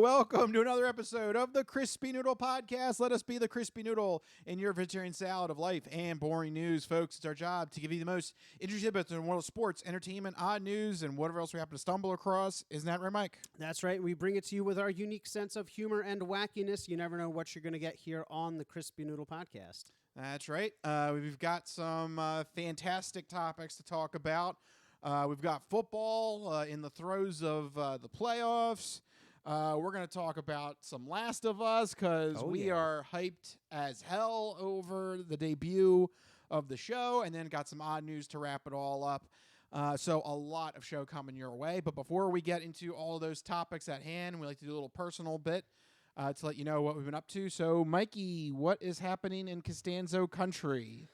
welcome to another episode of the Crispy Noodle Podcast. Let us be the Crispy Noodle in your vegetarian salad of life and boring news, folks. It's our job to give you the most interesting bits in the world of sports, entertainment, odd news, and whatever else we happen to stumble across. Isn't that right, Mike? That's right. We bring it to you with our unique sense of humor and wackiness. You never know what you're going to get here on the Crispy Noodle Podcast. That's right. We've got some fantastic topics to talk about. We've got football in the throes of the playoffs. We're going to talk about some Last of Us because we are hyped as hell over the debut of the show, and then got some odd news to wrap it all up. So a lot of show coming your way. But before we get into all of those topics at hand, we like to do a little personal bit to let you know what we've been up to. So, Mikey, what is happening in Costanzo country?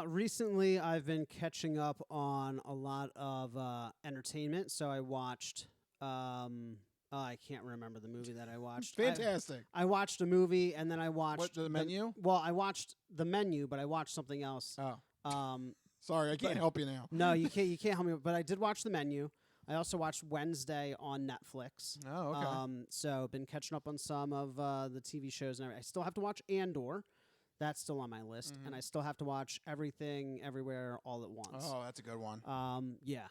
Recently, I've been catching up on a lot of entertainment. So I watched... I can't remember the movie that I watched. Fantastic. I watched a movie, and then I watched... What, the menu? I watched The Menu, but I watched something else. Oh. Sorry, I can't help you now. No, you can't help me. But I did watch The Menu. I also watched Wednesday on Netflix. Oh, okay. So been catching up on some of the TV shows and everything. I still have to watch Andor. That's still on my list. And I still have to watch Everything, Everywhere, All at Once. Oh, that's a good one. Yeah.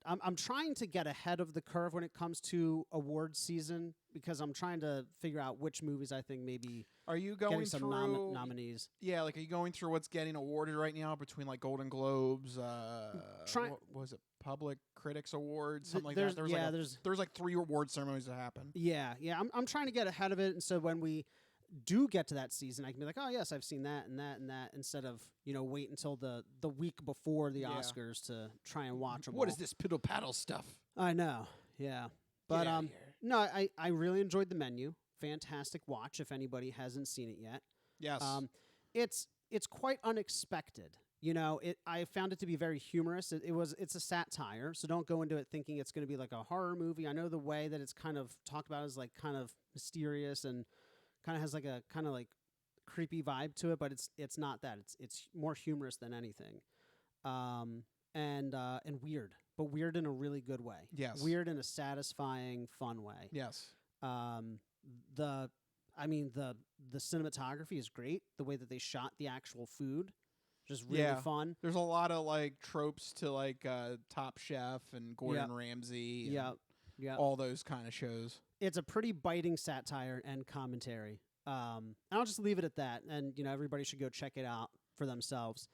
I'm trying to get ahead of the curve when it comes to awards season because I'm trying to figure out which movies I think maybe are you going getting some through nominees. Yeah, like are you going through what's getting awarded right now between like Golden Globes, what was it, Public Critics Awards, something like that? There's like 3 award ceremonies that happen. Yeah. I'm trying to get ahead of it, and so when we do get to that season, I can be like, oh yes, I've seen that and that and that, instead of wait until the week before the Oscars to try and watch them. What is this piddle paddle stuff? I know, yeah, but no, I really enjoyed The Menu. Fantastic watch if anybody hasn't seen it yet. Yes, it's quite unexpected. I found it to be very humorous. It's a satire, so don't go into it thinking it's going to be like a horror movie. I know the way that it's kind of talked about is like kind of mysterious and kind of has like a kind of like creepy vibe to it, but it's not that. It's more humorous than anything, and weird, but weird in a really good way. Yes, weird in a satisfying, fun way. Yes. The cinematography is great. The way that they shot the actual food, just really fun. There's a lot of like tropes to like Top Chef and Gordon Ramsay. Yeah, all those kind of shows. It's a pretty biting satire and commentary. And I'll just leave it at that. And, everybody should go check it out for themselves.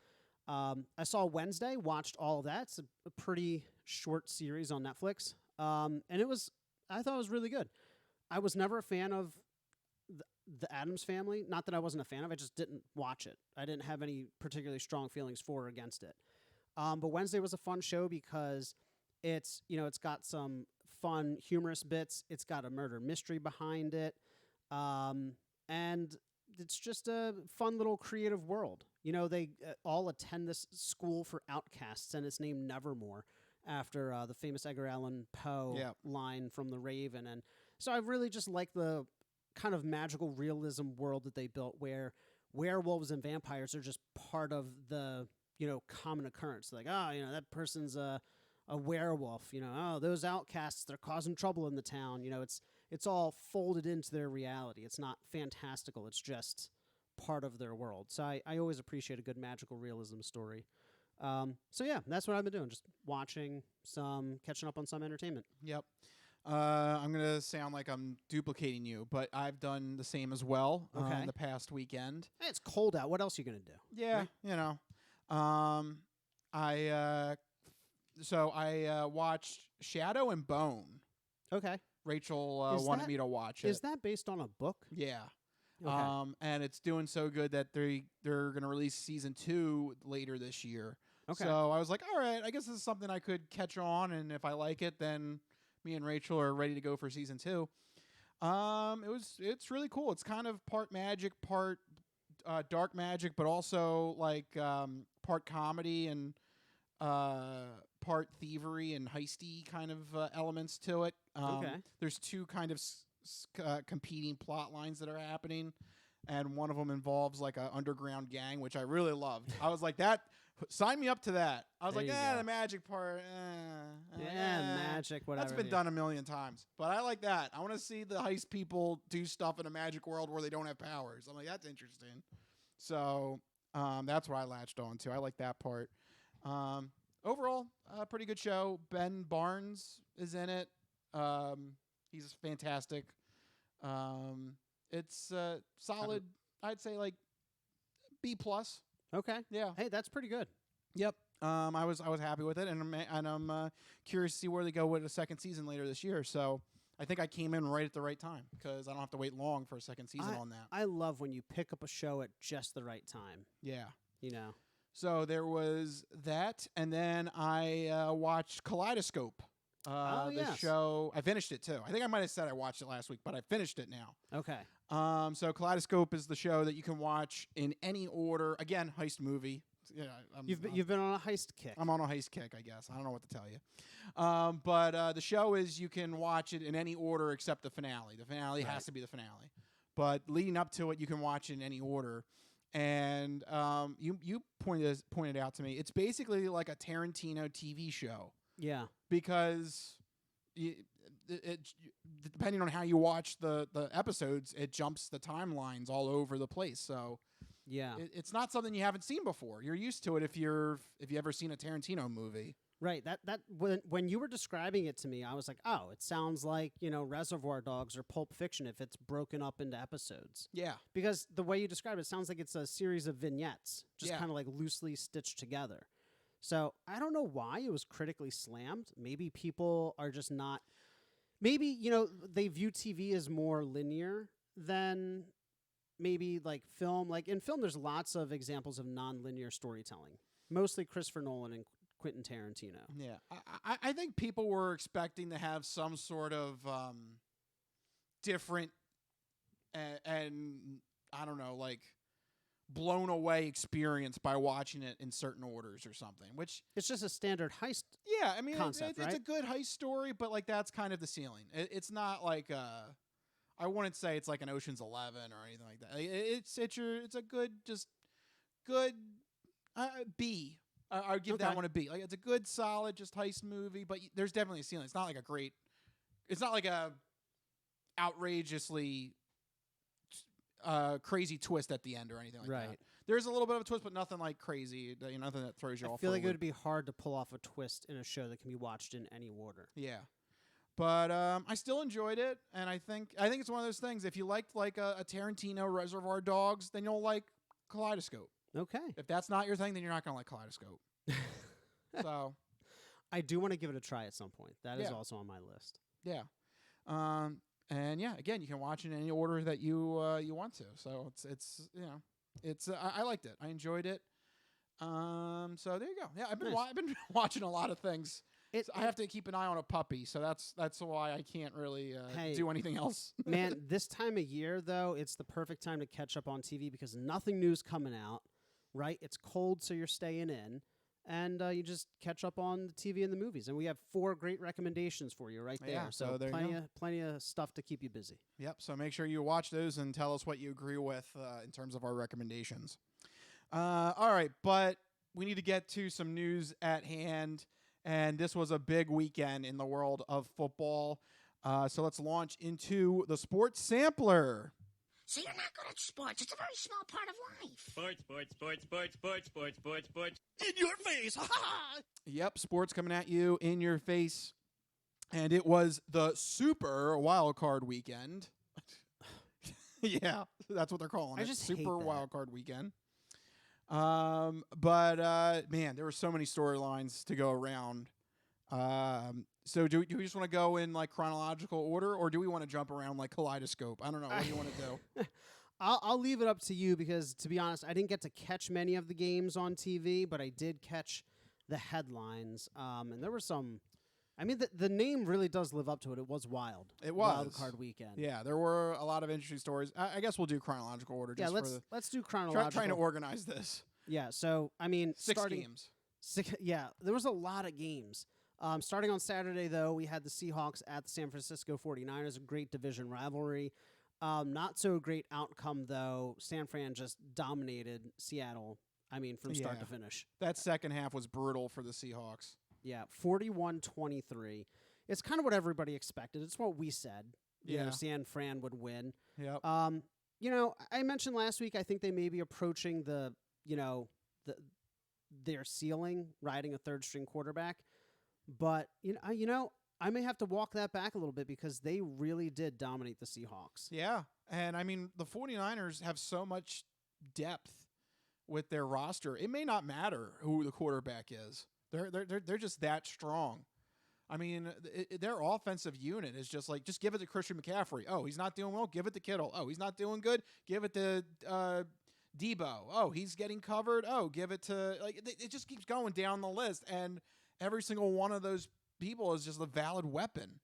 I saw Wednesday, watched all of that. It's a pretty short series on Netflix. And I thought it was really good. I was never a fan of the Addams Family. Not that I wasn't a fan of it, I just didn't watch it. I didn't have any particularly strong feelings for or against it. But Wednesday was a fun show because it's got some fun, humorous bits. It's got a murder mystery behind it. And it's just a fun little creative world. They all attend this school for outcasts, and it's named Nevermore after the famous Edgar Allan Poe line from The Raven. And so I really just like the kind of magical realism world that they built where werewolves and vampires are just part of the, common occurrence. Like, that person's a werewolf, those outcasts, they're causing trouble in the town. It's all folded into their reality. It's not fantastical. It's just part of their world. So I always appreciate a good magical realism story. So yeah, that's what I've been doing. Just watching catching up on some entertainment. Yep. I'm going to sound like I'm duplicating you, but I've done the same as well the past weekend. Hey, it's cold out. What else are you going to do? Yeah, right? I watched Shadow and Bone. Okay. Rachel wanted me to watch it. Is that based on a book? Yeah. Okay. And it's doing so good that they're going to release season 2 later this year. Okay. So I was like, all right, I guess this is something I could catch on, and if I like it, then me and Rachel are ready to go for season 2. It's really cool. It's kind of part magic, part dark magic, but also like part comedy and part thievery and heisty kind of elements to it. There's 2 kind of competing plot lines that are happening, and one of them involves like an underground gang, which I really loved. I was like, that Sign me up to that. I was There like, you go. the magic part. Magic, whatever. That's been done a million times. But I like that. I want to see the heist people do stuff in a magic world where they don't have powers. I'm like, that's interesting. So that's what I latched on to. I like that part. Overall, pretty good show. Ben Barnes is in it. He's fantastic. It's solid. I'd say like B plus. Okay. Yeah. Hey, that's pretty good. Yep. I was happy with it, and I'm curious to see where they go with a second season later this year. So I think I came in right at the right time because I don't have to wait long for a second season on that. I love when you pick up a show at just the right time. Yeah. You know. So there was that, and then I watched Kaleidoscope. The yes. show. I finished it too. I think I might have said I watched it last week, but I finished it now. Okay. So Kaleidoscope is the show that you can watch in any order. Again, heist movie. Yeah, You've been on a heist kick. I'm on a heist kick, I guess. I don't know what to tell you. But the show is you can watch it in any order except the finale. The finale has to be the finale. But leading up to it, you can watch it in any order. And you pointed out to me, it's basically like a Tarantino TV show. Yeah. Because depending on how you watch the episodes, it jumps the timelines all over the place. So yeah, it's not something you haven't seen before. You're used to it if you ever seen a Tarantino movie. Right. That when you were describing it to me, I was like, oh, it sounds like, Reservoir Dogs or Pulp Fiction if it's broken up into episodes. Yeah. Because the way you describe it sounds like it's a series of vignettes, just Yeah. kind of like loosely stitched together. So I don't know why it was critically slammed. Maybe people are just not. Maybe they view TV as more linear than maybe like film. Like in film, there's lots of examples of non-linear storytelling. Mostly Christopher Nolan and Quentin Tarantino. Yeah, I think people were expecting to have some sort of different and I don't know, like blown away experience by watching it in certain orders or something. Which it's just a standard heist. Yeah, I mean, concept, it's a good heist story, but like that's kind of the ceiling. It's not like I wouldn't say it's like an Ocean's 11 or anything like that. It's a good B. I would give that one a B. Like it's a good, solid, just heist movie, but there's definitely a ceiling. It's not like it's not like a outrageously crazy twist at the end or anything like that. There's a little bit of a twist, but nothing like crazy. Nothing that throws you off. I feel like it would be hard to pull off a twist in a show that can be watched in any order. Yeah. But I still enjoyed it, and I think it's one of those things. If you liked like a Tarantino Reservoir Dogs, then you'll like Kaleidoscope. Okay. If that's not your thing, then you're not going to like Kaleidoscope. So, I do want to give it a try at some point. That is also on my list. Yeah. And yeah, again, you can watch it in any order that you want to. So it's I liked it. I enjoyed it. So there you go. Yeah, I've been watching a lot of things. I have to keep an eye on a puppy, so that's why I can't really do anything else. Man, this time of year though, it's the perfect time to catch up on TV because nothing new's coming out. Right? It's cold, so you're staying in, and you just catch up on the TV and the movies. And we have 4 great recommendations for you right there. Yeah, so there plenty of stuff to keep you busy. Yep. So make sure you watch those and tell us what you agree with in terms of our recommendations. All right, but we need to get to some news at hand, and this was a big weekend in the world of football. So let's launch into the Sports Sampler. So you're not good at sports. It's a very small part of life. Sports. In your face. Ha ha! Yep, sports coming at you in your face. And it was the Super Wild Card Weekend. Yeah, that's what they're calling it. Just Super Wild Card Weekend. But man, there were so many storylines to go around. So do we just want to go in like chronological order, or do we want to jump around like Kaleidoscope? I don't know. What do you want to do? I'll leave it up to you because, to be honest, I didn't get to catch many of the games on TV, but I did catch the headlines. And there were some. I mean, the name really does live up to it. It was wild. It was Wild Card Weekend. Yeah, there were a lot of interesting stories. I guess we'll do chronological order. Yeah, Just let's do chronological. Trying to organize this. Yeah. So I mean, 6 games. Yeah, there was a lot of games. Starting on Saturday, though, we had the Seahawks at the San Francisco 49ers, a great division rivalry. Not so great outcome, though. San Fran just dominated Seattle I mean, from start Yeah. to finish. That second half was brutal for the Seahawks. Yeah, 41-23. It's kind of what everybody expected. It's what we said. You know, Yeah. San Fran would win. Yep. You know, I mentioned last week I think they may be approaching the their ceiling, riding a third string quarterback. But I may have to walk that back a little bit because they really did dominate the Seahawks. Yeah. And I mean, the 49ers have so much depth with their roster. It may not matter who the quarterback is. They're just that strong. I mean, their offensive unit is just like, just give it to Christian McCaffrey. Oh, he's not doing well. Give it to Kittle. Oh, he's not doing good. Give it to Debo. Oh, he's getting covered. Oh, give it to, like, it just keeps going down the list. And every single one of those people is just a valid weapon.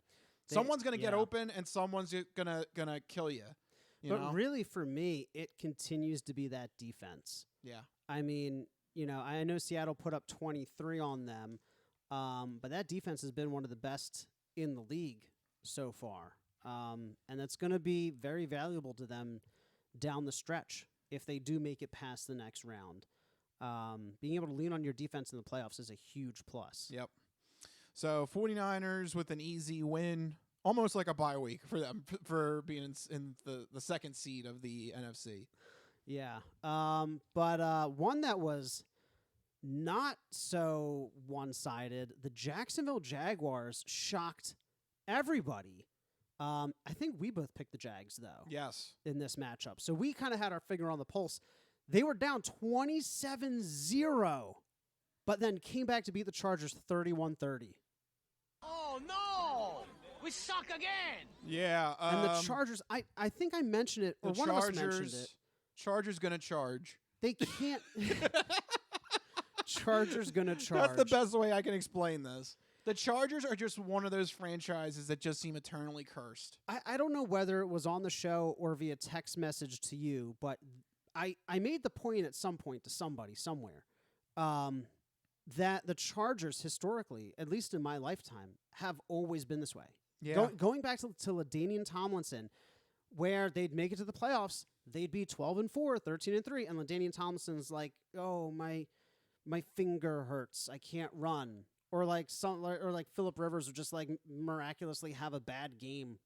Someone's going to get open and someone's gonna kill you. But really, for me, it continues to be that defense. Yeah. I mean, I know Seattle put up 23 on them, but that defense has been one of the best in the league so far. And that's going to be very valuable to them down the stretch if they do make it past the next round. Being able to lean on your defense in the playoffs is a huge plus. Yep. So 49ers with an easy win, almost like a bye week for them for being in the second seed of the NFC. Yeah. But one that was not so one-sided, the Jacksonville Jaguars shocked everybody. I think we both picked the Jags, though. Yes. In this matchup. So we kind of had our finger on the pulse. They were down 27-0, but then came back to beat the Chargers 31-30. Oh, no! We suck again! Yeah. And the Chargers, I think I mentioned it, or one of us mentioned it. Chargers going to charge. They can't. Chargers going to charge. That's the best way I can explain this. The Chargers are just one of those franchises that just seem eternally cursed. I don't know whether it was on the show or via text message to you, but I made the point at some point to somebody somewhere that the Chargers historically, at least in my lifetime, have always been this way. Yeah. Going back to LaDainian Tomlinson, where they'd make it to the playoffs, they'd be 12-4, 13-3, and LaDainian Tomlinson's like, "Oh, my finger hurts. I can't run." Or like Phillip Rivers would just like miraculously have a bad game,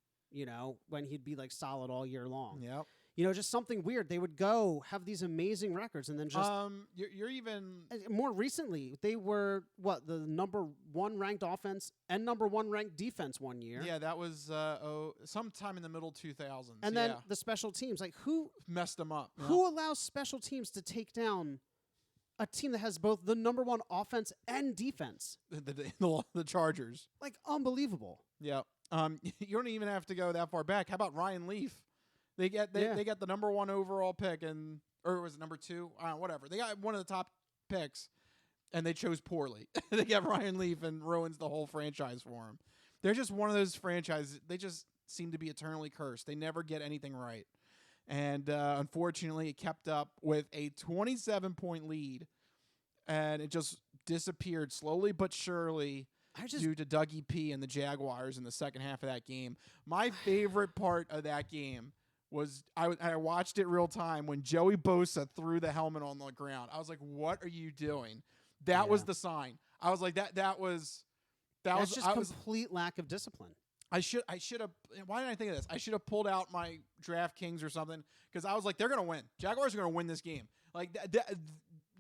when he'd be like solid all year long. Yep. Just something weird. They would go have these amazing records and then just you're even more recently they were the number 1 ranked offense and number 1 ranked defense one year. Yeah, that was sometime in the middle 2000s. And then the special teams, like who messed them up? Who allows special teams to take down a team that has both the number 1 offense and defense? The Chargers. Like unbelievable. Yeah. You don't even have to go that far back. How about Ryan Leaf? They get the number 1 overall pick, or was it number 2? Whatever. They got one of the top picks, and they chose poorly. They get Ryan Leaf and ruins the whole franchise for him. They're just one of those franchises. They just seem to be eternally cursed. They never get anything right. And unfortunately, it kept up with a 27-point lead, and it just disappeared slowly but surely due to Dougie P and the Jaguars in the second half of that game. My favorite part of that game was I watched it real time when Joey Bosa threw the helmet on the ground. I was like, "What are you doing?" That was the sign. I was like, "That was just complete lack of discipline." I should have. Why didn't I think of this? I should have pulled out my DraftKings or something because I was like, they're gonna win. Jaguars are gonna win this game. Like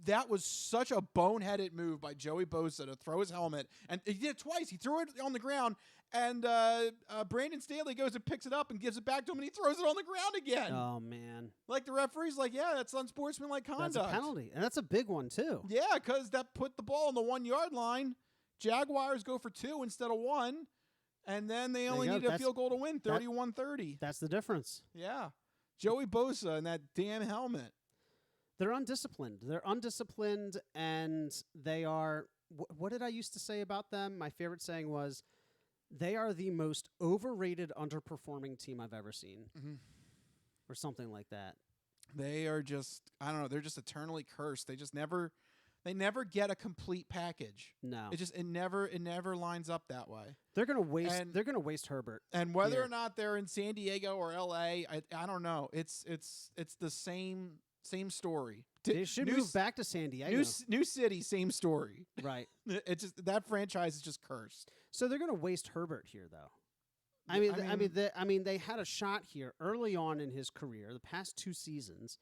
that was such a boneheaded move by Joey Bosa to throw his helmet, and he did it twice. He threw it on the ground, and Brandon Staley goes and picks it up and gives it back to him, and he throws it on the ground again. Oh man! Like the referee's like, yeah, that's unsportsmanlike conduct. That's a penalty, and that's a big one too. Yeah, because that put the ball on the 1-yard line. Jaguars go for 2 instead of 1. And then they only needed a field goal to win, 31-30. That's the difference. Yeah. Joey Bosa and that damn helmet. They're undisciplined. And they are what did I used to say about them? My favorite saying was, they are the most overrated, underperforming team I've ever seen. Mm-hmm. Or something like that. They are just, I don't know, they're just eternally cursed. They never get a complete package. No. It never lines up that way. They're going to waste Herbert. And whether or not they're in San Diego or LA, I don't know. It's the same story. They should move back to San Diego. New city, same story. Right. It just that franchise is just cursed. So they're going to waste Herbert here, though. They had a shot here early on in his career, the past 2 seasons.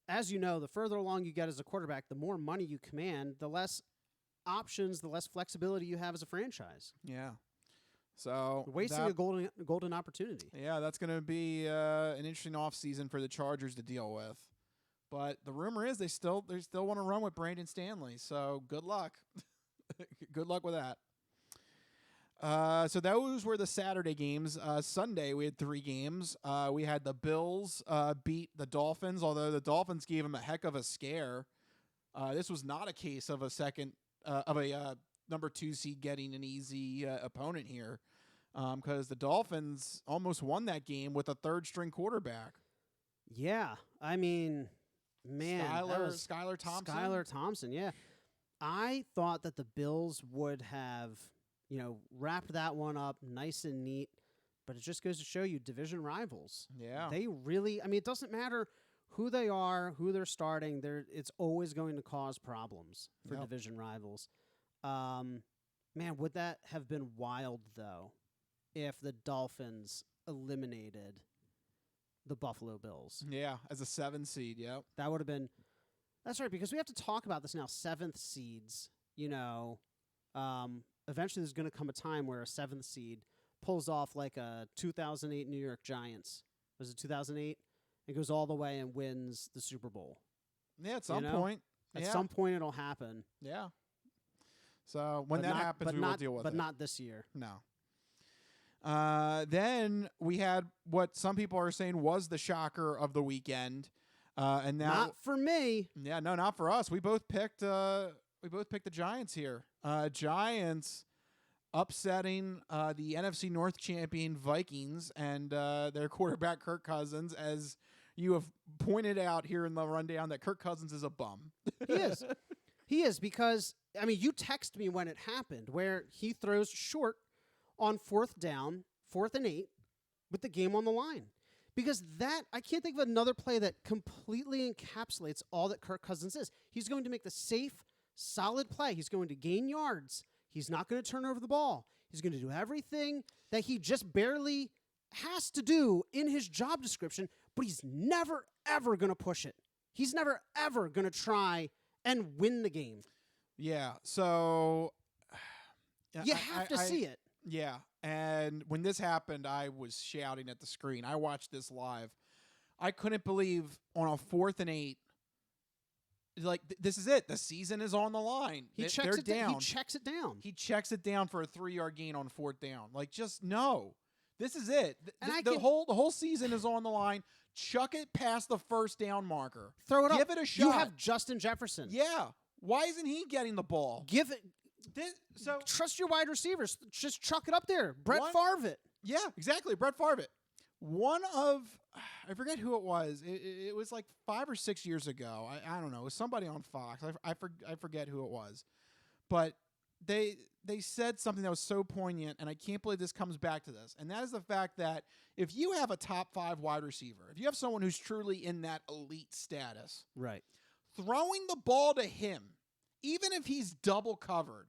As you know, the further along you get as a quarterback, the more money you command, the less options, the less flexibility you have as a franchise. Yeah. So Wasting a golden opportunity. Yeah, that's going to be an interesting offseason for the Chargers to deal with. But the rumor is they still want to run with Brandon Stanley. So good luck. Good luck with that. So those were the Saturday games. Sunday, we had 3 games. We had the Bills beat the Dolphins, although the Dolphins gave them a heck of a scare. This was not a case of a number 2 seed getting an easy opponent here, because the Dolphins almost won that game with a 3rd-string quarterback. Yeah, I mean, man, Skylar Thompson. Skylar Thompson, yeah. I thought that the Bills would have, wrapped that one up nice and neat, but it just goes to show you division rivals. Yeah. They really, it doesn't matter who they are, who they're starting, it's always going to cause problems for division rivals. Man, would that have been wild, though, if the Dolphins eliminated the Buffalo Bills? Yeah, as a 7 seed, yep. That would have been... That's right, because we have to talk about this now. 7th seeds, eventually there's going to come a time where a 7th seed pulls off like a 2008 New York Giants. Was it 2008? It goes all the way and wins the Super Bowl. Yeah, at some point. At some point it'll happen. Yeah. So when that happens, we will deal with it. But not this year. No. Then we had what some people are saying was the shocker of the weekend. And now, not for me. Yeah, no, not for us. We both picked the Giants here. Giants upsetting the NFC North champion Vikings and their quarterback Kirk Cousins, as you have pointed out here in the rundown, that Kirk Cousins is a bum. He is. He is, because you text me when it happened, where he throws short on 4th down, 4th and 8, with the game on the line. Because I can't think of another play that completely encapsulates all that Kirk Cousins is. He's going to make the safe, solid play. He's going to gain yards. He's not going to turn over the ball. He's going to do everything that he just barely has to do in his job description, but he's never, ever going to push it. He's never, ever going to try and win the game. Yeah, so... You have to see it. Yeah, and when this happened, I was shouting at the screen. I watched this live. I couldn't believe on a 4th and 8, this is it. The season is on the line. They're down. He checks it down. He checks it down for a 3-yard gain on 4th down. Just no. This is it. The whole season is on the line. Chuck it past the 1st down marker. Throw it up. Give it a shot. You have Justin Jefferson. Yeah. Why isn't he getting the ball? Give it. Trust your wide receivers. Just chuck it up there. Brett Favre it. Yeah, exactly. Brett Favre it. I forget who it was. It was like 5 or 6 years ago. I don't know. It was somebody on Fox. I forget who it was. But they said something that was so poignant, and I can't believe this comes back to this. And that is the fact that if you have a top 5 wide receiver, if you have someone who's truly in that elite status, right, throwing the ball to him, even if he's double covered,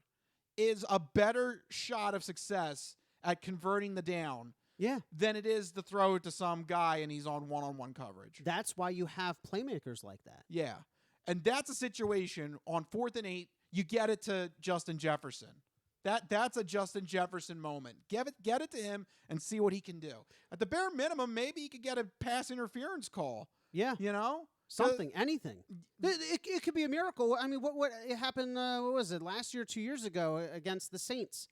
is a better shot of success at converting the down than it is to throw it to some guy and he's on one-on-one coverage. That's why you have playmakers like that. Yeah. And that's a situation on 4th and 8, you get it to Justin Jefferson. That's a Justin Jefferson moment. Get it to him and see what he can do. At the bare minimum, maybe he could get a pass interference call. Yeah. Something, anything. It could be a miracle. What it happened, what was it, last year, 2 years ago against the Saints,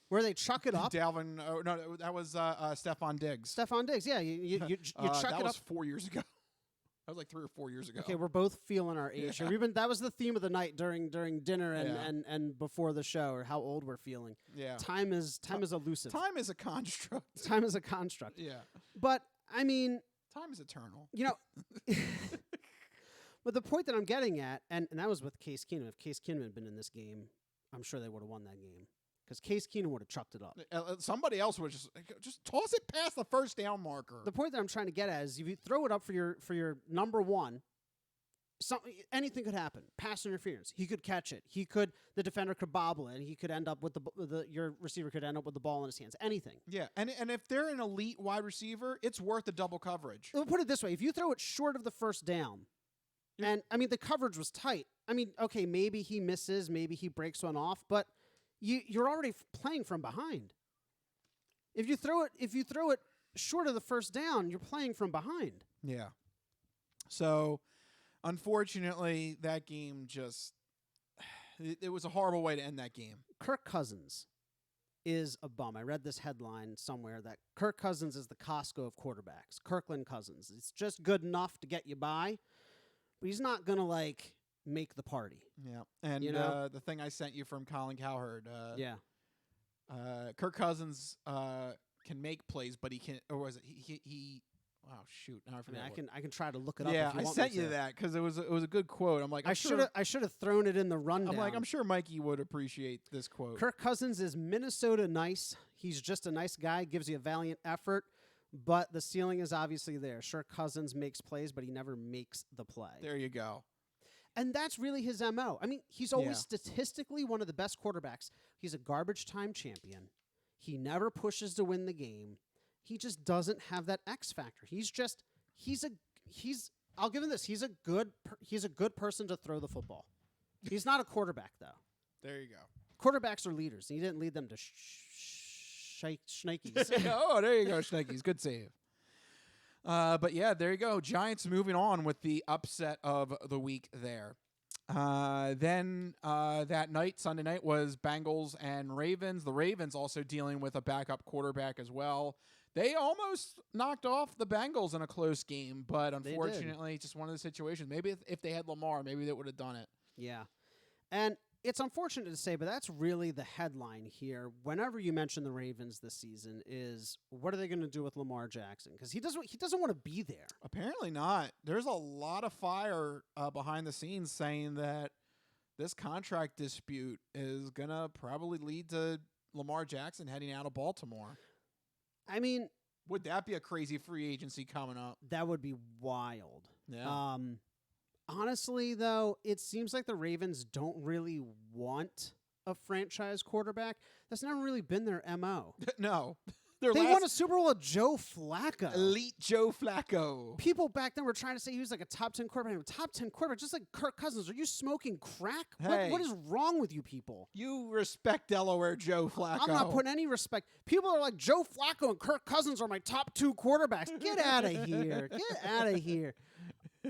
where they chuck it up? Dalvin, no, that was Stephon Diggs. Stephon Diggs, yeah. You chuck it up. That was 4 years ago. That was like 3 or 4 years ago. Okay, we're both feeling our age. Yeah. That was the theme of the night during dinner and before the show, or how old we're feeling. Yeah. Time is elusive. Time is a construct. Time is a construct. Yeah. But, time is eternal. But the point that I'm getting at, and that was with Case Keenum. If Case Keenum had been in this game, I'm sure they would have won that game. Because Case Keenum would have chucked it up. Somebody else would just toss it past the 1st down marker. The point that I'm trying to get at is if you throw it up for your number 1, anything could happen. Pass interference. He could catch it. The defender could bobble it, and he could end up with your receiver could end up with the ball in his hands. Anything. Yeah, and if they're an elite wide receiver, it's worth the double coverage. We'll put it this way: if you throw it short of the first down, and I mean the coverage was tight. I mean, okay, maybe he misses, maybe he breaks one off, but you're already playing from behind. If you throw it short of the first down, you're playing from behind. Yeah. So, unfortunately, that game just it was a horrible way to end that game. Kirk Cousins is a bum. I read this headline somewhere that Kirk Cousins is the Costco of quarterbacks. Kirkland Cousins. It's just good enough to get you by, but he's not going to make the party. Yeah. And the thing I sent you from Colin Cowherd. Yeah. Kirk Cousins can make plays, but he can't. Or was it he? Oh shoot! Now I forget. I can try to look it up. Yeah, if you I want sent me you to. that because it was a good quote. I'm like, I should have thrown it in the rundown. I'm sure Mikey would appreciate this quote. Kirk Cousins is Minnesota nice. He's just a nice guy, gives you a valiant effort, but the ceiling is obviously there. Sure, Cousins makes plays, but he never makes the play. There you go. And that's really his MO. I mean, he's always statistically one of the best quarterbacks. He's a garbage time champion. He never pushes to win the game. He just doesn't have that X factor. I'll give him this. He's a good person to throw the football. He's not a quarterback though. There you go. Quarterbacks are leaders. He didn't lead them to shnakies. Oh, there you go, Schneckys. Good save. But yeah, there you go. Giants moving on with the upset of the week there. Then that night, Sunday night, was Bengals and Ravens. The Ravens also dealing with a backup quarterback as well. They almost knocked off the Bengals in a close game, but unfortunately, just one of the situations. Maybe if they had Lamar, maybe they would have done it. Yeah. And it's unfortunate to say, but that's really the headline here. Whenever you mention the Ravens this season is what are they going to do with Lamar Jackson? Because he doesn't want to be there. Apparently not. There's a lot of fire behind the scenes saying that this contract dispute is going to probably lead to Lamar Jackson heading out of Baltimore. I mean, would that be a crazy free agency coming up? That would be wild. Yeah. Honestly, though, it seems like the Ravens don't really want a franchise quarterback. That's never really been their MO. No. They won a Super Bowl with Joe Flacco. Elite Joe Flacco. People back then were trying to say he was like a top 10 quarterback. A top 10 quarterback, just like Kirk Cousins. Are you smoking crack? Hey. What is wrong with you people? You respect Delaware Joe Flacco. I'm not putting any respect. People are like, Joe Flacco and Kirk Cousins are my top 2 quarterbacks. Get out of here. Get out of here.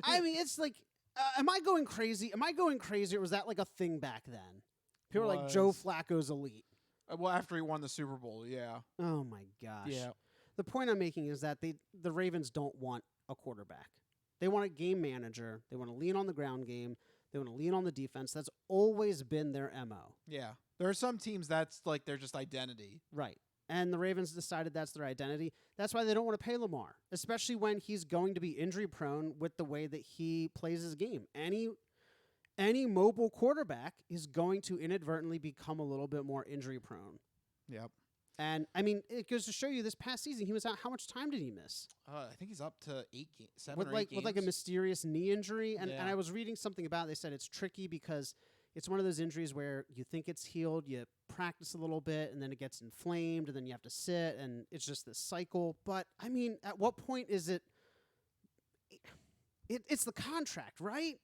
I mean, it's like, am I going crazy? Am I going crazy, or was that like a thing back then? People are like, Joe Flacco's elite. Well, after he won the Super Bowl, yeah. Oh, my gosh. Yeah. The point I'm making is that the Ravens don't want a quarterback. They want a game manager. They want to lean on the ground game. They want to lean on the defense. That's always been their MO. Yeah. There are some teams that's like their just identity. Right. And the Ravens decided that's their identity. That's why they don't want to pay Lamar, especially when he's going to be injury prone with the way that he plays his game. Any mobile quarterback is going to inadvertently become a little bit more injury prone. Yep. And, I mean, it goes to show you this past season, he was out. How much time did he miss? I think he's up to 7 with or 8 games. With like a mysterious knee injury. And Yeah. I was reading something about it. They said it's tricky because it's one of those injuries where you think it's healed, you practice a little bit, and then it gets inflamed, and then you have to sit, and it's just this cycle. But, I mean, at what point is it it's the contract, right?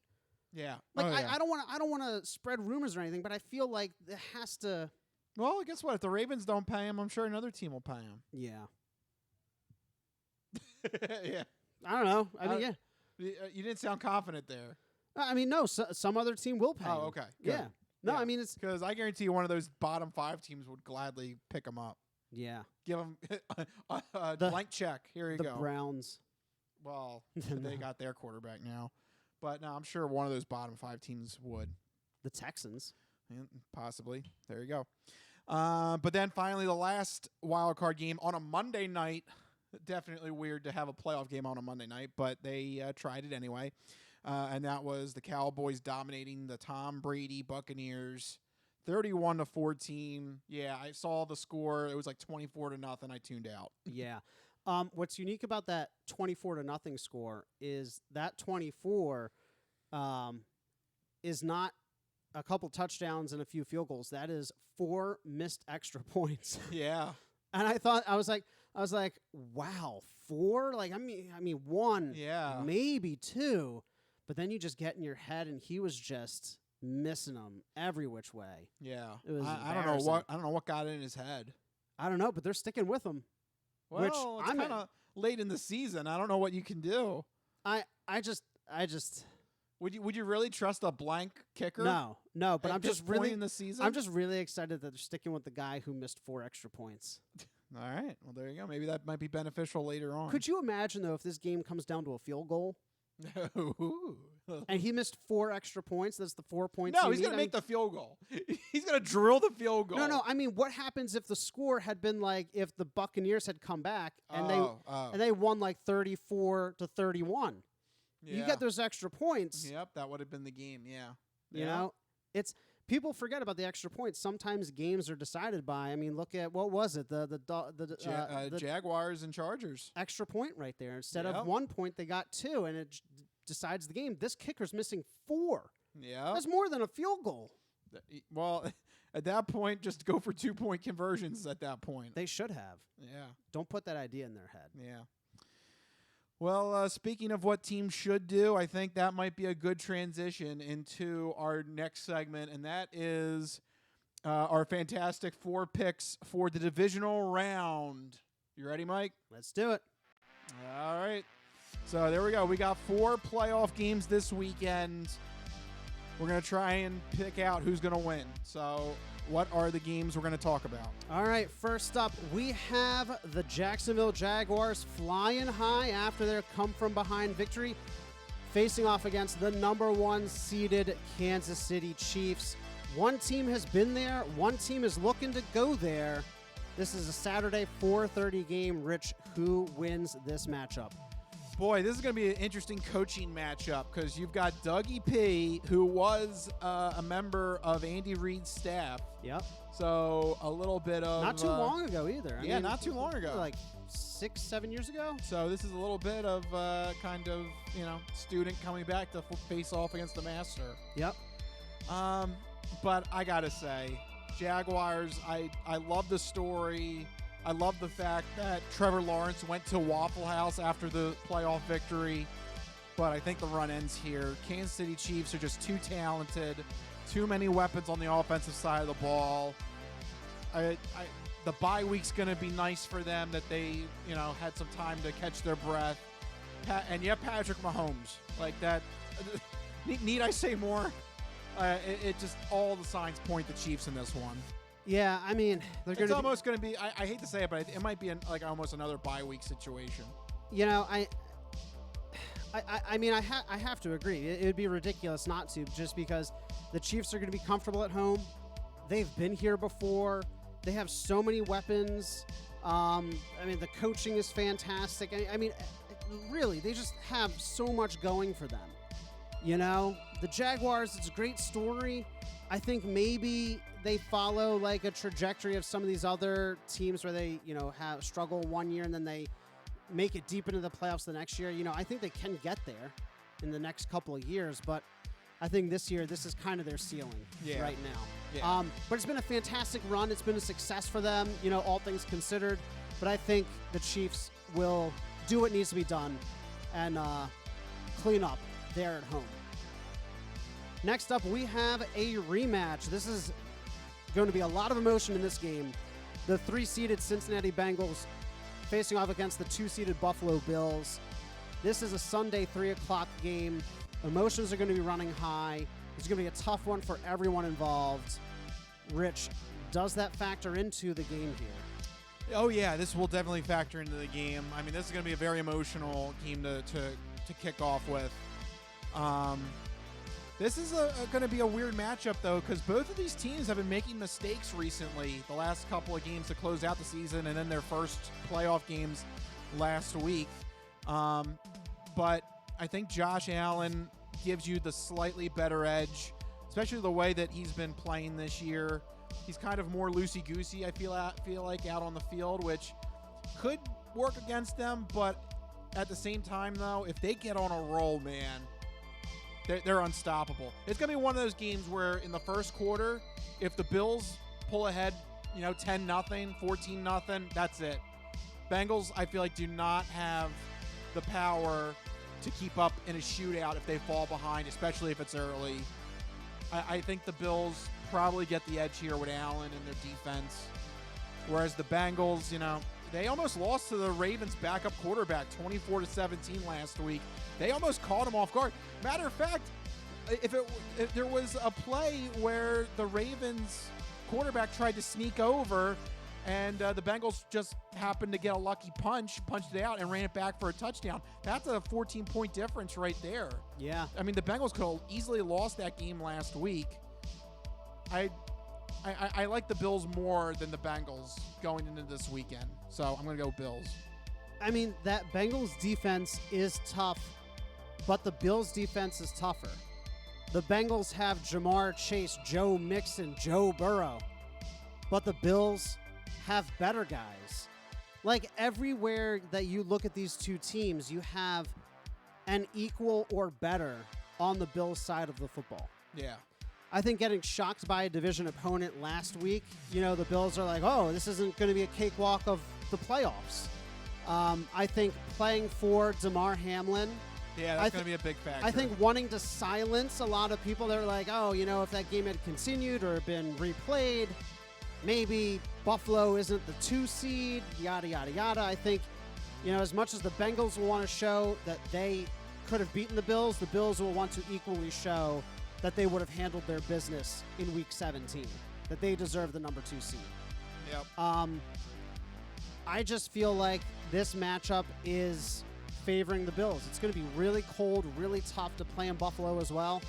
Yeah. Like yeah. I don't want to spread rumors or anything, but I feel like it has to. Well, guess what? If the Ravens don't pay him, I'm sure another team will pay him. Yeah. Yeah. I don't know. I mean, yeah. You didn't sound confident there. I mean, no. Some other team will pay. Oh, him. okay. Good. Yeah. No, Yeah. I mean it's because I guarantee you one of those bottom 5 teams would gladly pick him up. yeah. Give him a blank check. Here you The go. Browns. Well, they got their quarterback now. But no, I'm sure one of those bottom 5 teams would. The Texans. Yeah, possibly. There you go. But then finally, the last wild card game on a Monday night. Definitely weird to have a playoff game on a Monday night, but they tried it anyway. And that was the Cowboys dominating the Tom Brady Buccaneers, 31-14. Yeah, I saw the score. It was like 24-0. I tuned out. Yeah. What's unique about that 24-0 score is that 24 is not a couple touchdowns and a few field goals. That is 4 missed extra points. Yeah. And I was like, wow, 4? Like, I mean, 1, Yeah. maybe 2, but then you just get in your head, and he was just missing them every which way. Yeah. It was I don't know what got in his head. I don't know, but they're sticking with him. Well, Which it's kind of late in the season. I don't know what you can do. I just Would you really trust a blank kicker? no, but at I'm this just point really in the season. I'm just really excited that they're sticking with the guy who missed 4 extra points. All right. Well, there you go. Maybe that might be beneficial later on. Could you imagine though if this game comes down to a field goal Ooh. and he missed 4 extra points? That's the 4 points. No, he's going to make the field goal. He's going to drill the field goal. No. I mean, what happens if the score had been like if the Buccaneers had come back and Oh. they won like 34-31? You get those extra points. Yep, that would have been the game. Yeah. You know, it's people forget about the extra points. Sometimes games are decided by. I mean, look at what was it? The Jaguars and Chargers. extra point right there. Instead Yep. of 1 point, they got 2, and it decides the game. This kicker's missing 4. Yeah. That's more than a field goal. Well, at that point, just go for 2-point conversions. At that point. They should have. Yeah. Don't put that idea in their head. Yeah. Well, speaking of what teams should do, I think that might be a good transition into our next segment, and that is our fantastic 4 picks for the divisional round. You ready, Mike? Let's do it. All right. So there we go. We got 4 playoff games this weekend. We're going to try and pick out who's going to win. So what are the games we're going to talk about? All right, first up, we have the Jacksonville Jaguars flying high after their come-from-behind victory, facing off against the number 1 seeded Kansas City Chiefs. One team has been there. One team is looking to go there. This is a Saturday 4:30 game. Rich, who wins this matchup? Boy, this is going to be an interesting coaching matchup because you've got Dougie P., who was a member of Andy Reid's staff. Yep. So a little bit of... Not too long ago either. I yeah, mean, not too long ago. Like 6-7 years ago. So this is a little bit of kind of, student coming back to face off against the master. Yep. But I got to say, Jaguars, I love the story. I love the fact that Trevor Lawrence went to Waffle House after the playoff victory. But I think the run ends here. Kansas City Chiefs are just too talented. Too many weapons on the offensive side of the ball. The bye week's going to be nice for them that they, had some time to catch their breath. And you have Patrick Mahomes. Like that. Need I say more? It just all the signs point the Chiefs in this one. Yeah, I mean, they're going It's to almost going to be. I hate to say it, but it might be almost another bye week situation. I have to agree. It would be ridiculous not to, just because the Chiefs are going to be comfortable at home. They've been here before. They have so many weapons. The coaching is fantastic. Really, they just have so much going for them. The Jaguars, it's a great story. I think maybe they follow like a trajectory of some of these other teams where they, have struggle one year and then they make it deep into the playoffs the next year. I think they can get there in the next couple of years, but I think this year, this is kind of their ceiling right now. Yeah. But it's been a fantastic run. It's been a success for them, all things considered. But I think the Chiefs will do what needs to be done and clean up there at home. Next up, we have a rematch. This is going to be a lot of emotion in this game. The 3-seeded Cincinnati Bengals facing off against the 2-seeded Buffalo Bills. This is a Sunday 3 o'clock game. Emotions are going to be running high. It's going to be a tough one for everyone involved. Rich, does that factor into the game here? Oh yeah, this will definitely factor into the game. This is going to be a very emotional game to kick off with. This is going to be a weird matchup, though, because both of these teams have been making mistakes recently. The last couple of games to close out the season, and then their first playoff games last week. But I think Josh Allen gives you the slightly better edge, especially the way that he's been playing this year. He's kind of more loosey-goosey, I feel like, out on the field, which could work against them. But at the same time, though, if they get on a roll, man, they're unstoppable. It's going to be one of those games where in the first quarter, if the Bills pull ahead, 10-0, 14-0, that's it. Bengals, I feel like, do not have the power to keep up in a shootout if they fall behind, especially if it's early. I think the Bills probably get the edge here with Allen and their defense. Whereas the Bengals, they almost lost to the Ravens' backup quarterback 24-17 last week. They almost caught him off guard. Matter of fact, if there was a play where the Ravens quarterback tried to sneak over and the Bengals just happened to get a lucky punched it out and ran it back for a touchdown. That's a 14-point difference right there. Yeah. I mean, the Bengals could have easily lost that game last week. I like the Bills more than the Bengals going into this weekend. So I'm going to go Bills. I mean, that Bengals defense is tough, but the Bills defense is tougher. The Bengals have Jamar Chase, Joe Mixon, Joe Burrow, but the Bills have better guys. Like, everywhere that you look at these two teams, you have an equal or better on the Bills side of the football. Yeah. I think getting shocked by a division opponent last week, the Bills are like, oh, this isn't going to be a cakewalk of the playoffs. I think playing for Damar Hamlin. Yeah, that's going to be a big factor. I think wanting to silence a lot of people that are like, oh, if that game had continued or been replayed, maybe Buffalo isn't the 2 seed, yada, yada, yada. I think, as much as the Bengals will want to show that they could have beaten the Bills will want to equally show that they would have handled their business in Week 17, that they deserve the number 2 seed. Yep. I just feel like this matchup is favoring the Bills. It's going to be really cold, really tough to play in Buffalo as well.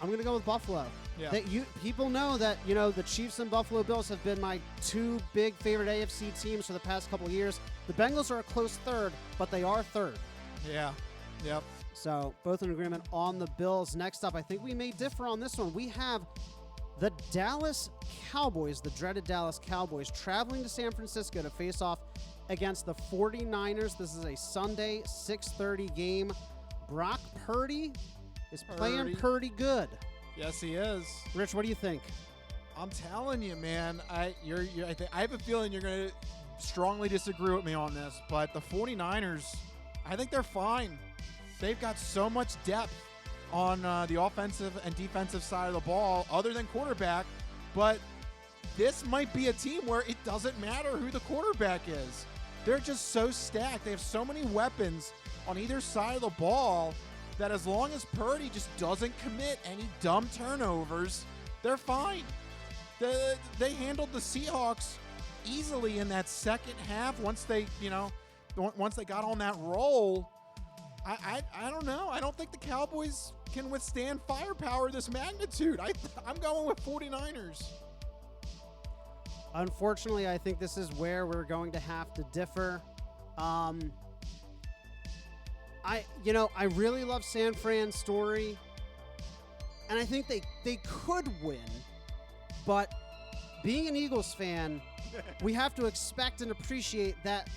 I'm going to go with Buffalo. Yeah. People know that, the Chiefs and Buffalo Bills have been my 2 big favorite AFC teams for the past couple of years. The Bengals are a close third, but they are third. Yeah. Yep. So both in agreement on the Bills. Next up, I think we may differ on this one. We have the Dallas Cowboys, the dreaded Dallas Cowboys, traveling to San Francisco to face off against the 49ers. This is a Sunday 6:30 game. Brock Purdy is playing pretty good. Yes, he is. Rich, what do you think? I'm telling you, man. I have a feeling you're going to strongly disagree with me on this, but the 49ers, I think they're fine. They've got so much depth on the offensive and defensive side of the ball other than quarterback, but this might be a team where it doesn't matter who the quarterback is. They're just so stacked. They have so many weapons on either side of the ball that as long as Purdy just doesn't commit any dumb turnovers, they're fine. They handled the Seahawks easily in that second half once they got on that roll. I don't know. I don't think the Cowboys can withstand firepower this magnitude. I'm going with 49ers. Unfortunately, I think this is where we're going to have to differ. I really love San Fran's story, and I think they could win, but being an Eagles fan, we have to expect and appreciate that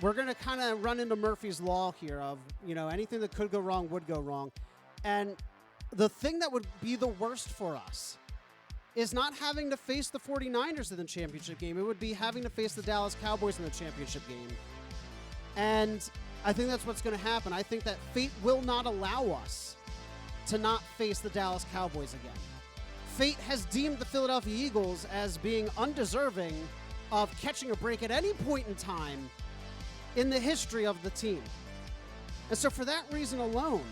we're going to kind of run into Murphy's Law here of, anything that could go wrong would go wrong. And the thing that would be the worst for us is not having to face the 49ers in the championship game. It would be having to face the Dallas Cowboys in the championship game. And I think that's what's going to happen. I think that fate will not allow us to not face the Dallas Cowboys again. Fate has deemed the Philadelphia Eagles as being undeserving of catching a break at any point in time in the history of the team. And so for that reason alone,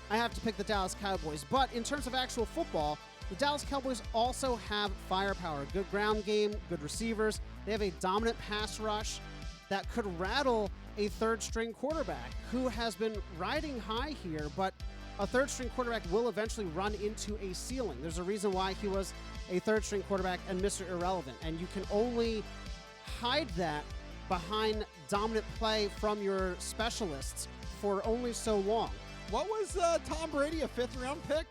I have to pick the Dallas Cowboys. But in terms of actual football, the Dallas Cowboys also have firepower. Good ground game, good receivers. They have a dominant pass rush that could rattle a third-string quarterback who has been riding high here, but a third-string quarterback will eventually run into a ceiling. There's a reason why he was a third-string quarterback and Mr. Irrelevant, and you can only hide that behind dominant play from your specialists for only so long. What was Tom Brady, a 5th-round pick?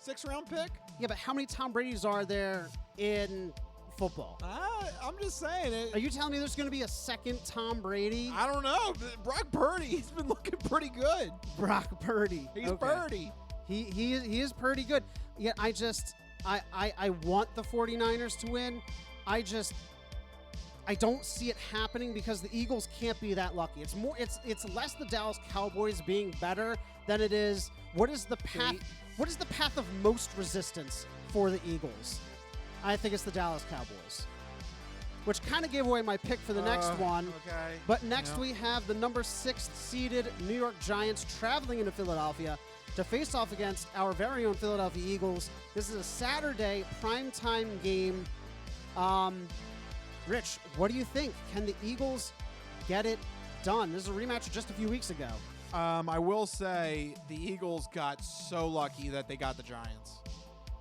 6th-round pick? Yeah, but how many Tom Bradys are there in football? I'm just saying. Are you telling me there's going to be a second Tom Brady? I don't know. Brock Purdy, he's been looking pretty good. Brock Purdy. He's okay. Purdy. He is pretty good. Yet I want the 49ers to win. I don't see it happening because the Eagles can't be that lucky. It's less the Dallas Cowboys being better than it is what is the path of most resistance for the Eagles. I think it's the Dallas Cowboys. Which kind of gave away my pick for the next one. Okay. But next we have the number 6 seeded New York Giants traveling into Philadelphia to face off against our very own Philadelphia Eagles. This is a Saturday primetime game. Rich, what do you think? Can the Eagles get it done? This is a rematch of just a few weeks ago. I will say the Eagles got so lucky that they got the Giants.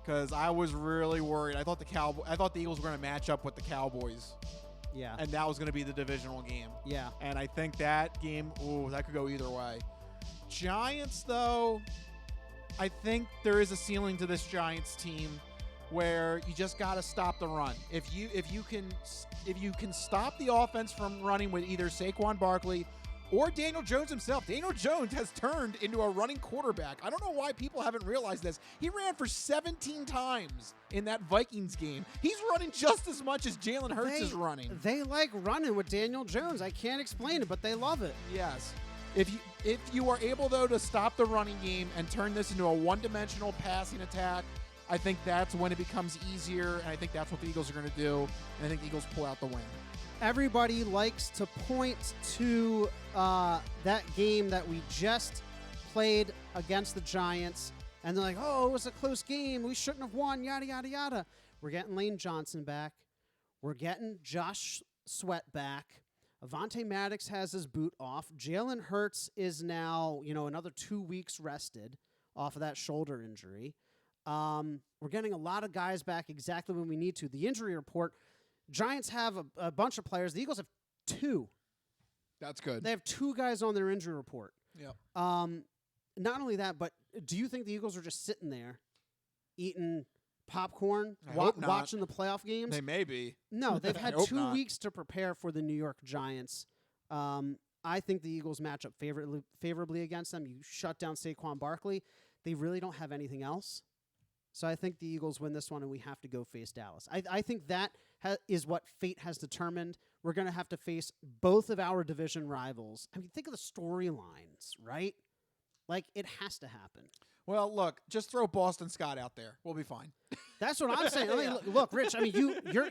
Because I was really worried. I thought the Eagles were going to match up with the Cowboys. Yeah. And that was going to be the divisional game. Yeah. And I think that game, that could go either way. Giants, though, I think there is a ceiling to this Giants team where you just got to stop the run. If you can stop the offense from running with either Saquon Barkley or Daniel Jones himself. Daniel Jones has turned into a running quarterback. I don't know why people haven't realized this. He ran for 17 times in that Vikings game. He's running just as much as Jalen Hurts is running. They like running with Daniel Jones. I can't explain it, but they love it. Yes. If you are able, though, to stop the running game and turn this into a one-dimensional passing attack, I think that's when it becomes easier, and I think that's what the Eagles are going to do, and I think the Eagles pull out the win. Everybody likes to point to that game that we just played against the Giants, and they're like, oh, it was a close game. We shouldn't have won, yada, yada, yada. We're getting Lane Johnson back. We're getting Josh Sweat back. Avonte Maddox has his boot off. Jalen Hurts is now, another 2 weeks rested off of that shoulder injury. We're getting a lot of guys back exactly when we need to. The injury report, Giants have a bunch of players. The Eagles have 2. That's good. They have 2 guys on their injury report. Yep. Not only that, but do you think the Eagles are just sitting there eating popcorn, watching the playoff games? They may be. No, they've had 2 not. weeks to prepare for the New York Giants. I think the Eagles match up favorably against them. You shut down Saquon Barkley. They really don't have anything else. So I think the Eagles win this one, and we have to go face Dallas. I think that is what fate has determined. We're going to have to face both of our division rivals. I mean, think of the storylines, right? Like, it has to happen. Well, look, just throw Boston Scott out there. We'll be fine. That's what I'm saying. I mean, look, Rich, I mean,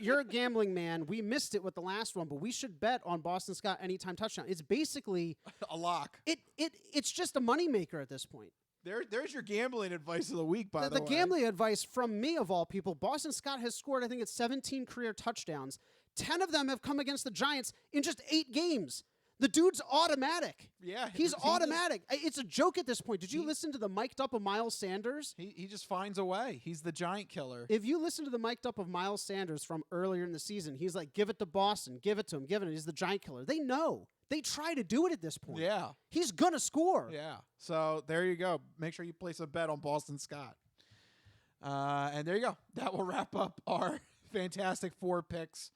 you're a gambling man. We missed it with the last one, but we should bet on Boston Scott anytime touchdown. It's basically a lock. It's just a moneymaker at this point. There's your gambling advice of the week, by the way. The gambling advice from me, of all people. Boston Scott has scored, I think it's 17 career touchdowns. 10 of them have come against the Giants in just 8 games. The dude's automatic. Yeah. He's automatic. It's a joke at this point. Did you listen to the mic'd up of Miles Sanders? He just finds a way. He's the giant killer. If you listen to the mic'd up of Miles Sanders from earlier in the season, he's like, give it to Boston. Give it to him. Give it to him. He's the giant killer. They know. They try to do it at this point. Yeah. He's going to score. Yeah. So there you go. Make sure you place a bet on Boston Scott. And there you go. That will wrap up our Fantastic Four picks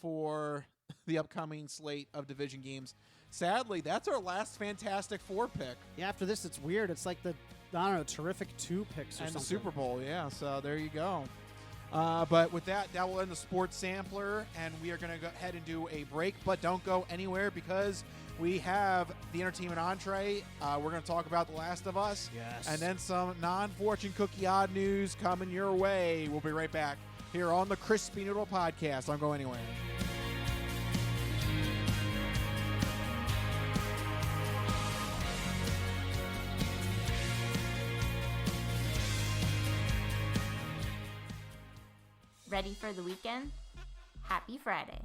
for the upcoming slate of division games. Sadly, that's our last Fantastic Four pick. Yeah, after this, it's weird. It's like the, Terrific 2 picks or and something. the Super Bowl, yeah. So there you go. But with that will end the Sports Sampler, and we are going to go ahead and do a break. But don't go anywhere because we have the entertainment entree. We're going to talk about The Last of Us. Yes. And then some non-fortune cookie odd news coming your way. We'll be right back here on the Crispy Noodle Podcast. Don't go anywhere. Ready for the weekend? Happy Friday.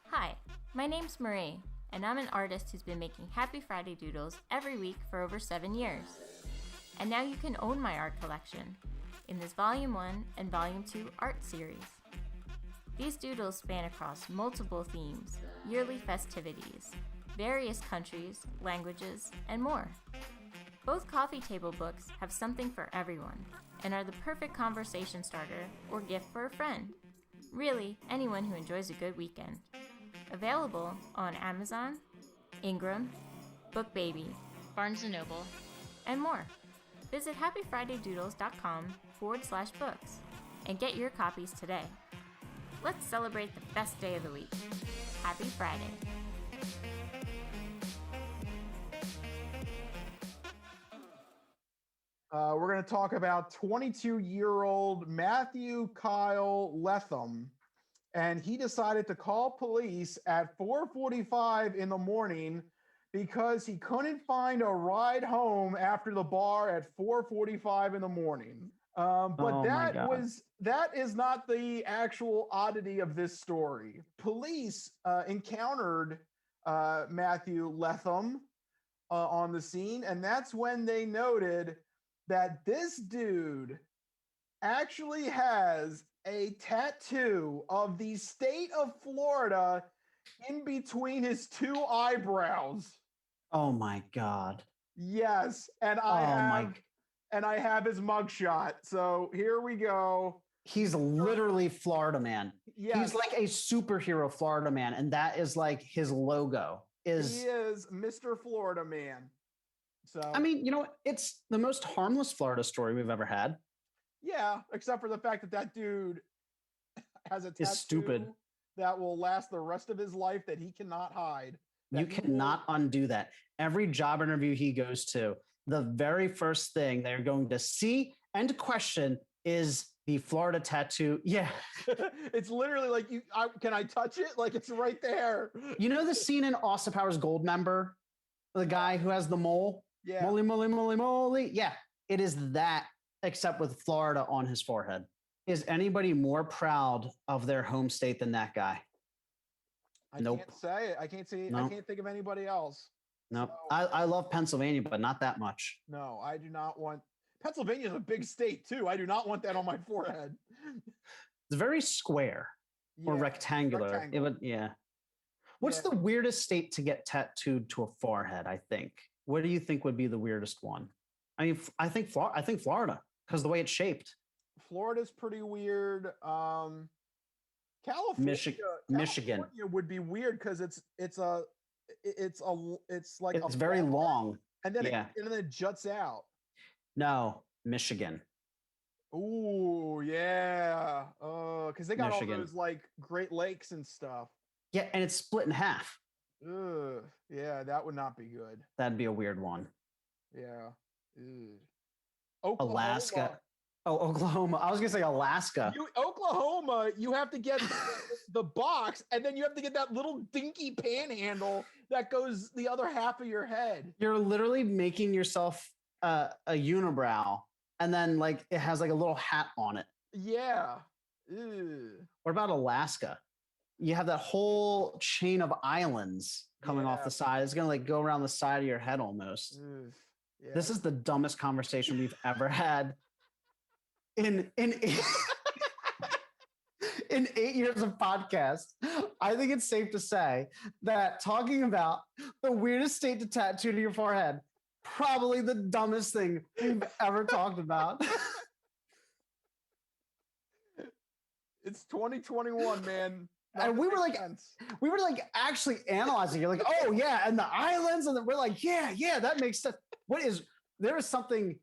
Hi, my name's Marie, and I'm an artist who's been making Happy Friday doodles every week for over 7 years. And now you can own my art collection in this Volume 1 and Volume 2 art series. These doodles span across multiple themes, yearly festivities, various countries, languages, and more. Both coffee table books have something for everyone and are the perfect conversation starter or gift for a friend. Really, anyone who enjoys a good weekend. Available on Amazon, Ingram, BookBaby, Barnes & Noble, and more. Visit happyfridaydoodles.com/books and get your copies today. Let's celebrate the best day of the week. Happy Friday. We're going to talk about 22-year-old Matthew Kyle Letham, and he decided to call police at 4:45 in the morning because he couldn't find a ride home after the bar at 4:45 in the morning. But that is not the actual oddity of this story. Police encountered Matthew Letham on the scene, and that's when they noted that this dude actually has a tattoo of the state of Florida in between his two eyebrows. Oh my God. Yes, and I have his mugshot. So here we go. He's literally Florida man. Yes. He's like a superhero Florida man, and that is like his logo. He is Mr. Florida Man. So I mean, it's the most harmless Florida story we've ever had. yeah, except for the fact that dude has a tattoo stupid. that will last the rest of his life that he cannot hide. You cannot undo that. Every job interview he goes to, the very first thing they're going to see and question is the Florida tattoo. Yeah. It's literally like, can I touch it? Like, it's right there. You know the scene in Austin Powers Goldmember? The guy who has the mole? Yeah. Moly, moly, moly, moly. Yeah. It is that, except with Florida on his forehead. Is anybody more proud of their home state than that guy? Nope. Can't say it. I can't say it. Nope. I can't think of anybody else. Nope. So, I love Pennsylvania, but not that much. no, I do not want. Pennsylvania is a big state too. I do not want that on my forehead. It's very square or Yeah, rectangular. rectangle. Yeah. What's Yeah. the weirdest state to get tattooed to a forehead? I think. What do you think would be the weirdest one? I mean, I think Florida because the way it's shaped. Florida's pretty weird. California, Michigan. California would be weird because it's like It's very long. and then Yeah. it juts out. No, Michigan. Ooh, yeah. Because they got Michigan. all those like Great Lakes and stuff. Yeah, and it's split in half. Ugh, yeah, that would not be good. That'd be a weird one. Yeah. Ugh. Oklahoma. Alaska. Oh, Oklahoma. I was gonna say Alaska. Oklahoma, you have to get the box, and then you have to get that little dinky panhandle that goes the other half of your head. You're literally making yourself a unibrow, and then like it has like a little hat on it. Yeah. Ugh. What about Alaska? You have that whole chain of islands coming off Yeah. the side. It's gonna like go around the side of your head almost. Ugh. Yeah. This is the dumbest conversation we've ever had in in 8 years of podcast. I think it's safe to say that talking about the weirdest state to tattoo to your forehead, probably the dumbest thing we've ever talked about. It's 2021, man. And we were like, actually analyzing. You're like, oh yeah, and the islands, and we're like, yeah, that makes sense. There's something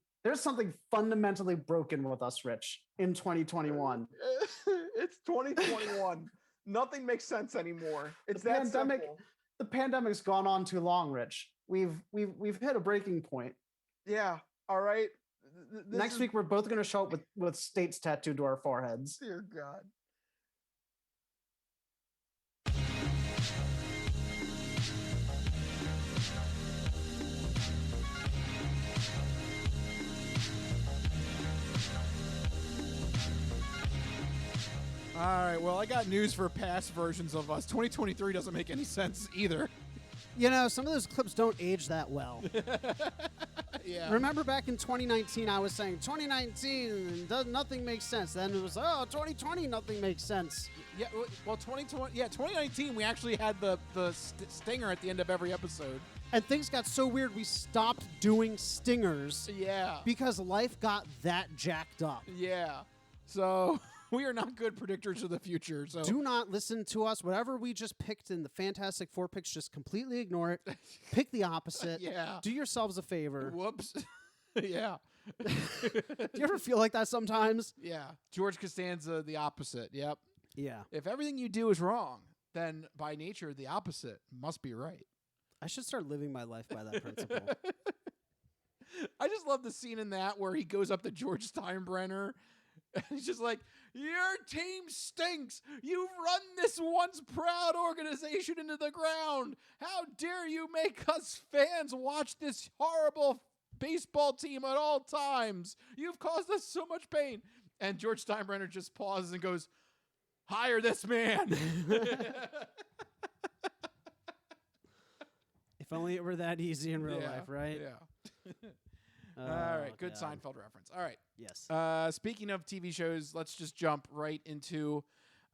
fundamentally broken with us, Rich, in 2021. It's 2021. Nothing makes sense anymore. It's that pandemic. simple. The pandemic's gone on too long, Rich. We've hit a breaking point. Yeah. All right. Next week we're both going to show up with states tattooed to our foreheads. Dear God. All right, well, I got news for past versions of us. 2023 doesn't make any sense either. You know, some of those clips don't age that well. Yeah. Remember back in 2019, I was saying 2019, nothing makes sense. Then it was, 2020, nothing makes sense. Yeah, well, 2020, 2019, we actually had the stinger at the end of every episode. And things got so weird, we stopped doing stingers Yeah. because life got that jacked up. Yeah. So we are not good predictors of the future. So Do not listen to us. Whatever we just picked in the Fantastic Four picks, just completely ignore it. Pick the opposite. Yeah. Do yourselves a favor. Whoops. Yeah. Do you ever feel like that sometimes? Yeah. George Costanza, the opposite. Yep. Yeah. If everything you do is wrong, then by nature, the opposite must be right. I should start living my life by that principle. I just love the scene in that where he goes up to George Steinbrenner and he's just like, your team stinks. You've run this once proud organization into the ground. How dare you make us fans watch this horrible baseball team at all times? You've caused us so much pain. And George Steinbrenner just pauses and goes, hire this man. If only it were that easy in real life, right? Yeah. Oh, All right, good God. Seinfeld reference. All right. Yes. Speaking of TV shows, let's just jump right into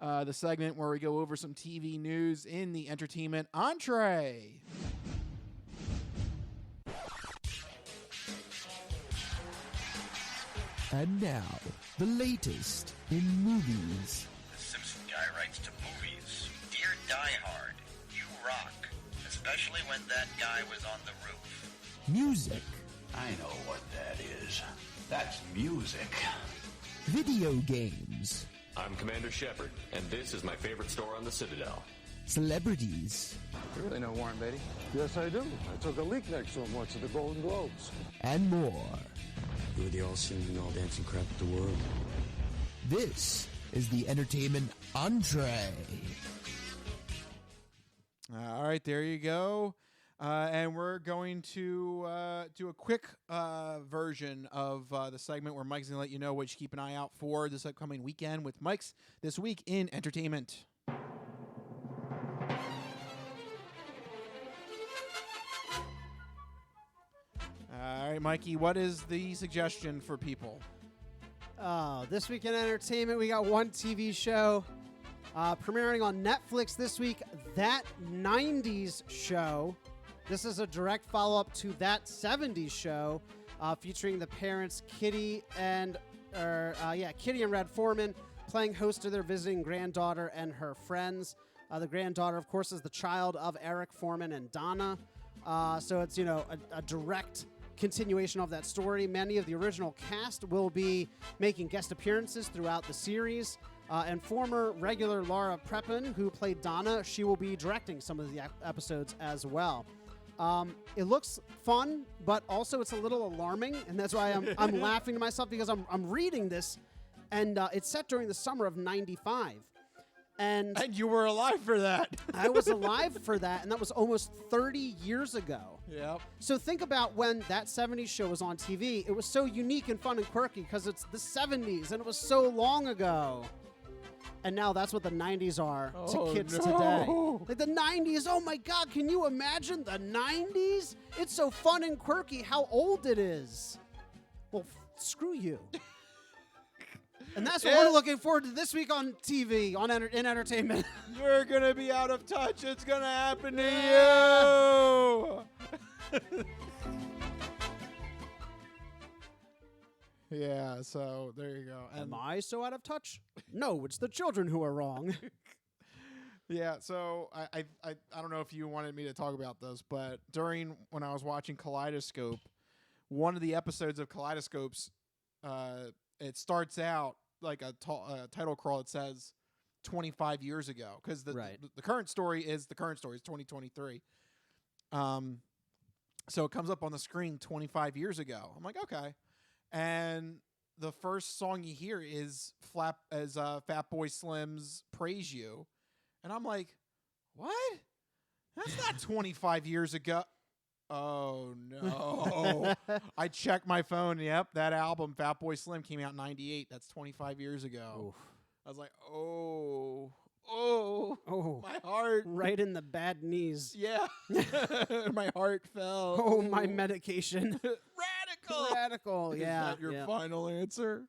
the segment where we go over some TV news in the entertainment entree. And now, the latest in movies. The Simpson guy writes to movies. Dear Die Hard, you rock. Especially when that guy was on the roof. Music. I know what that is. That's music. Video games. I'm Commander Shepard, and this is my favorite store on the Citadel. Celebrities. You really know Warren Beatty? Yes, I do. I took a leak next to him once at the Golden Globes. And more. You're the all-singing, all-dancing crap of the world. This is the entertainment entree. All right, there you go. And we're going to do a quick version of the segment where Mike's going to let you know what you keep an eye out for this upcoming weekend with Mike's This Week in Entertainment. All right, Mikey, what is the suggestion for people? This week in entertainment, we got one TV show premiering on Netflix this week, That 90s Show. This is a direct follow-up to That 70s Show, featuring the parents Kitty and Red Foreman playing host to their visiting granddaughter and her friends. The granddaughter, of course, is the child of Eric Foreman and Donna. So it's, a direct continuation of that story. Many of the original cast will be making guest appearances throughout the series. And former regular Laura Prepon, who played Donna, she will be directing some of the episodes as well. It looks fun, but also it's a little alarming, and that's why I'm laughing to myself because I'm reading this, and it's set during the summer of '95. And you were alive for that. I was alive for that, and that was almost 30 years ago. Yep. So think about when That 70s Show was on TV. It was so unique and fun and quirky because it's the 70s, and it was so long ago. And now that's what the 90s are to kids today. Like the 90s, oh my God, can you imagine the 90s? It's so fun and quirky how old it is. Well, screw you. And that's what we're looking forward to this week on TV, in entertainment. You're going to be out of touch. It's going to happen to you. Yeah, so there you go. Am I so out of touch? No, it's the children who are wrong. Yeah, so I don't know if you wanted me to talk about this, but when I was watching Kaleidoscope, one of the episodes of Kaleidoscopes, it starts out like a title crawl that says 25 years ago, because the current story is 2023. So it comes up on the screen 25 years ago. I'm like, okay. And the first song you hear is Fatboy Slim's "Praise You," and I'm like, "What? That's not 25 years ago." Oh no! I checked my phone. Yep, that album Fatboy Slim came out in '98. That's 25 years ago. Oof. I was like, oh, my heart. Right in the bad knees. Yeah, my heart fell. Oh, my medication. Radical. Is Yeah. that your final answer?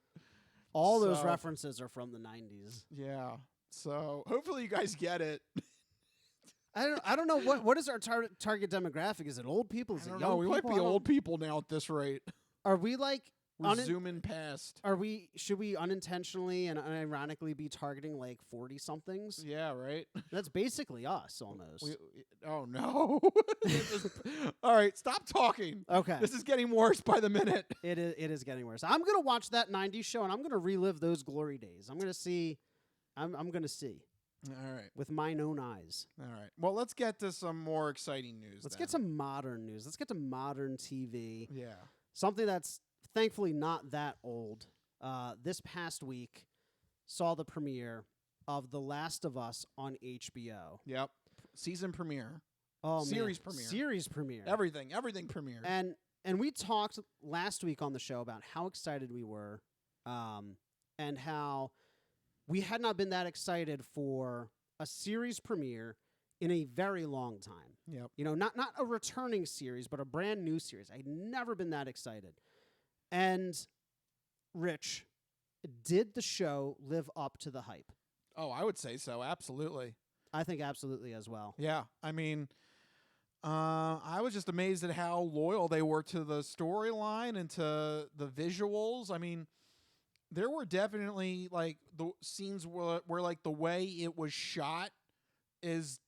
All those references are from the 90s. Yeah. So hopefully you guys get it. I don't know what is our target demographic? Is it old people? Is it young people? We might be old people now at this rate. Are we like We're zooming past. Should we unintentionally and unironically be targeting like 40 somethings? Yeah, right. That's basically us almost. Oh no. All right, stop talking. Okay. This is getting worse by the minute. It is getting worse. I'm going to watch that 90s show and I'm going to relive those glory days. I'm going to see. I'm going to see. All right. With mine own eyes. All right. Well, let's get to some more exciting news. Let's get some modern news. Let's get to modern TV. Yeah. Something that's thankfully not that old. This past week saw the premiere of The Last of Us on HBO. Yep. Season premiere. Oh, Series man. premiere. Series premiere. Everything premiere. And we talked last week on the show about how excited we were, and how we had not been that excited for a series premiere in a very long time. Yep. You know, not a returning series, but a brand new series. I'd never been that excited. And Rich, did the show live up to the hype? Oh, I would say so. Absolutely. I think absolutely as well. Yeah. I mean, I was just amazed at how loyal they were to the storyline and to the visuals. I mean, there were definitely like the scenes where like the way it was shot is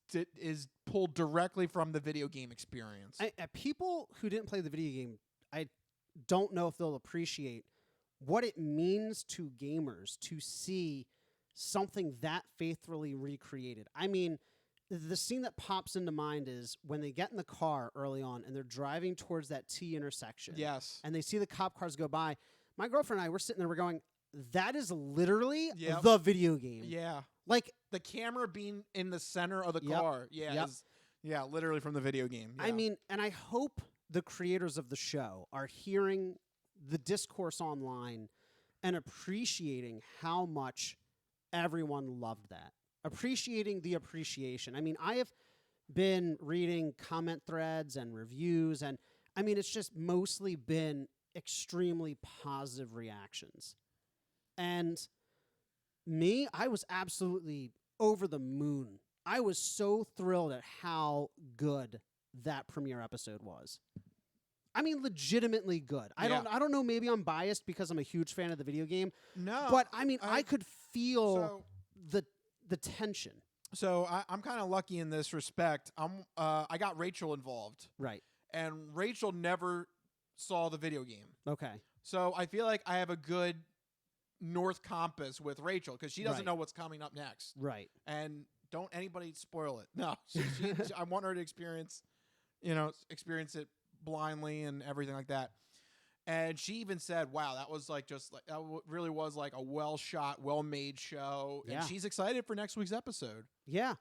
pulled directly from the video game experience. People who didn't play the video game, I don't know if they'll appreciate what it means to gamers to see something that faithfully recreated. I mean, the scene that pops into mind is when they get in the car early on and they're driving towards that T intersection. Yes. And they see the cop cars go by. My girlfriend and I were sitting there, we're going, that is literally Yep. the video game. Yeah. Like the camera being in the center of the Yep. car. Yeah. Yep. Yeah, literally from the video game. Yeah. I mean, and I hope the creators of the show are hearing the discourse online and appreciating how much everyone loved that. Appreciating the appreciation. I mean, I have been reading comment threads and reviews, and I mean, it's just mostly been extremely positive reactions. And me, I was absolutely over the moon. I was so thrilled at how good that premiere episode was. I mean, legitimately good. I don't know, maybe I'm biased because I'm a huge fan of the video game. No. But I mean, I could feel the tension. So I'm kind of lucky in this respect. I got Rachel involved. Right. And Rachel never saw the video game. Okay. So I feel like I have a good North Compass with Rachel because she doesn't Right. know what's coming up next. Right. And don't anybody spoil it. No. I want her to experience it blindly and everything like that. And she even said, wow, that was like really was like a well shot, well made show. Yeah. And she's excited for next week's episode. Yeah.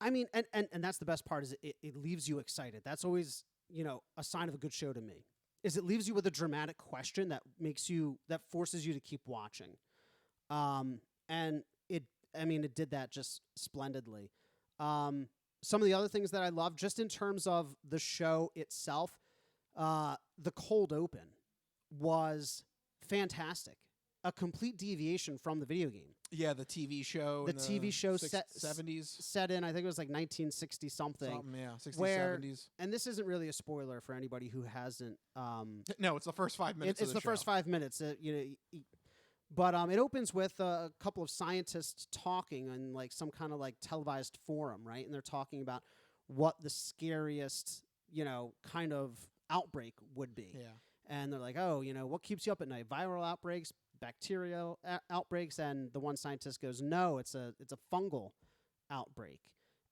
I mean, and that's the best part is it leaves you excited. That's always, a sign of a good show to me. Is it leaves you with a dramatic question that forces you to keep watching. And it did that just splendidly. Some of the other things that I love just in terms of the show itself, the cold open was fantastic. A complete deviation from the video game. Yeah, the TV show. The TV show 70s. Set in, I think it was like 1960 something. Yeah, 60s, where, 70s. And this isn't really a spoiler for anybody who hasn't. No, it's the first 5 minutes. It's the first 5 minutes. But it opens with a couple of scientists talking on like some kind of like televised forum, right? And they're talking about what the scariest, kind of outbreak would be. Yeah. And they're like, oh, what keeps you up at night? Viral outbreaks, bacterial outbreaks, and the one scientist goes, no, it's a fungal outbreak.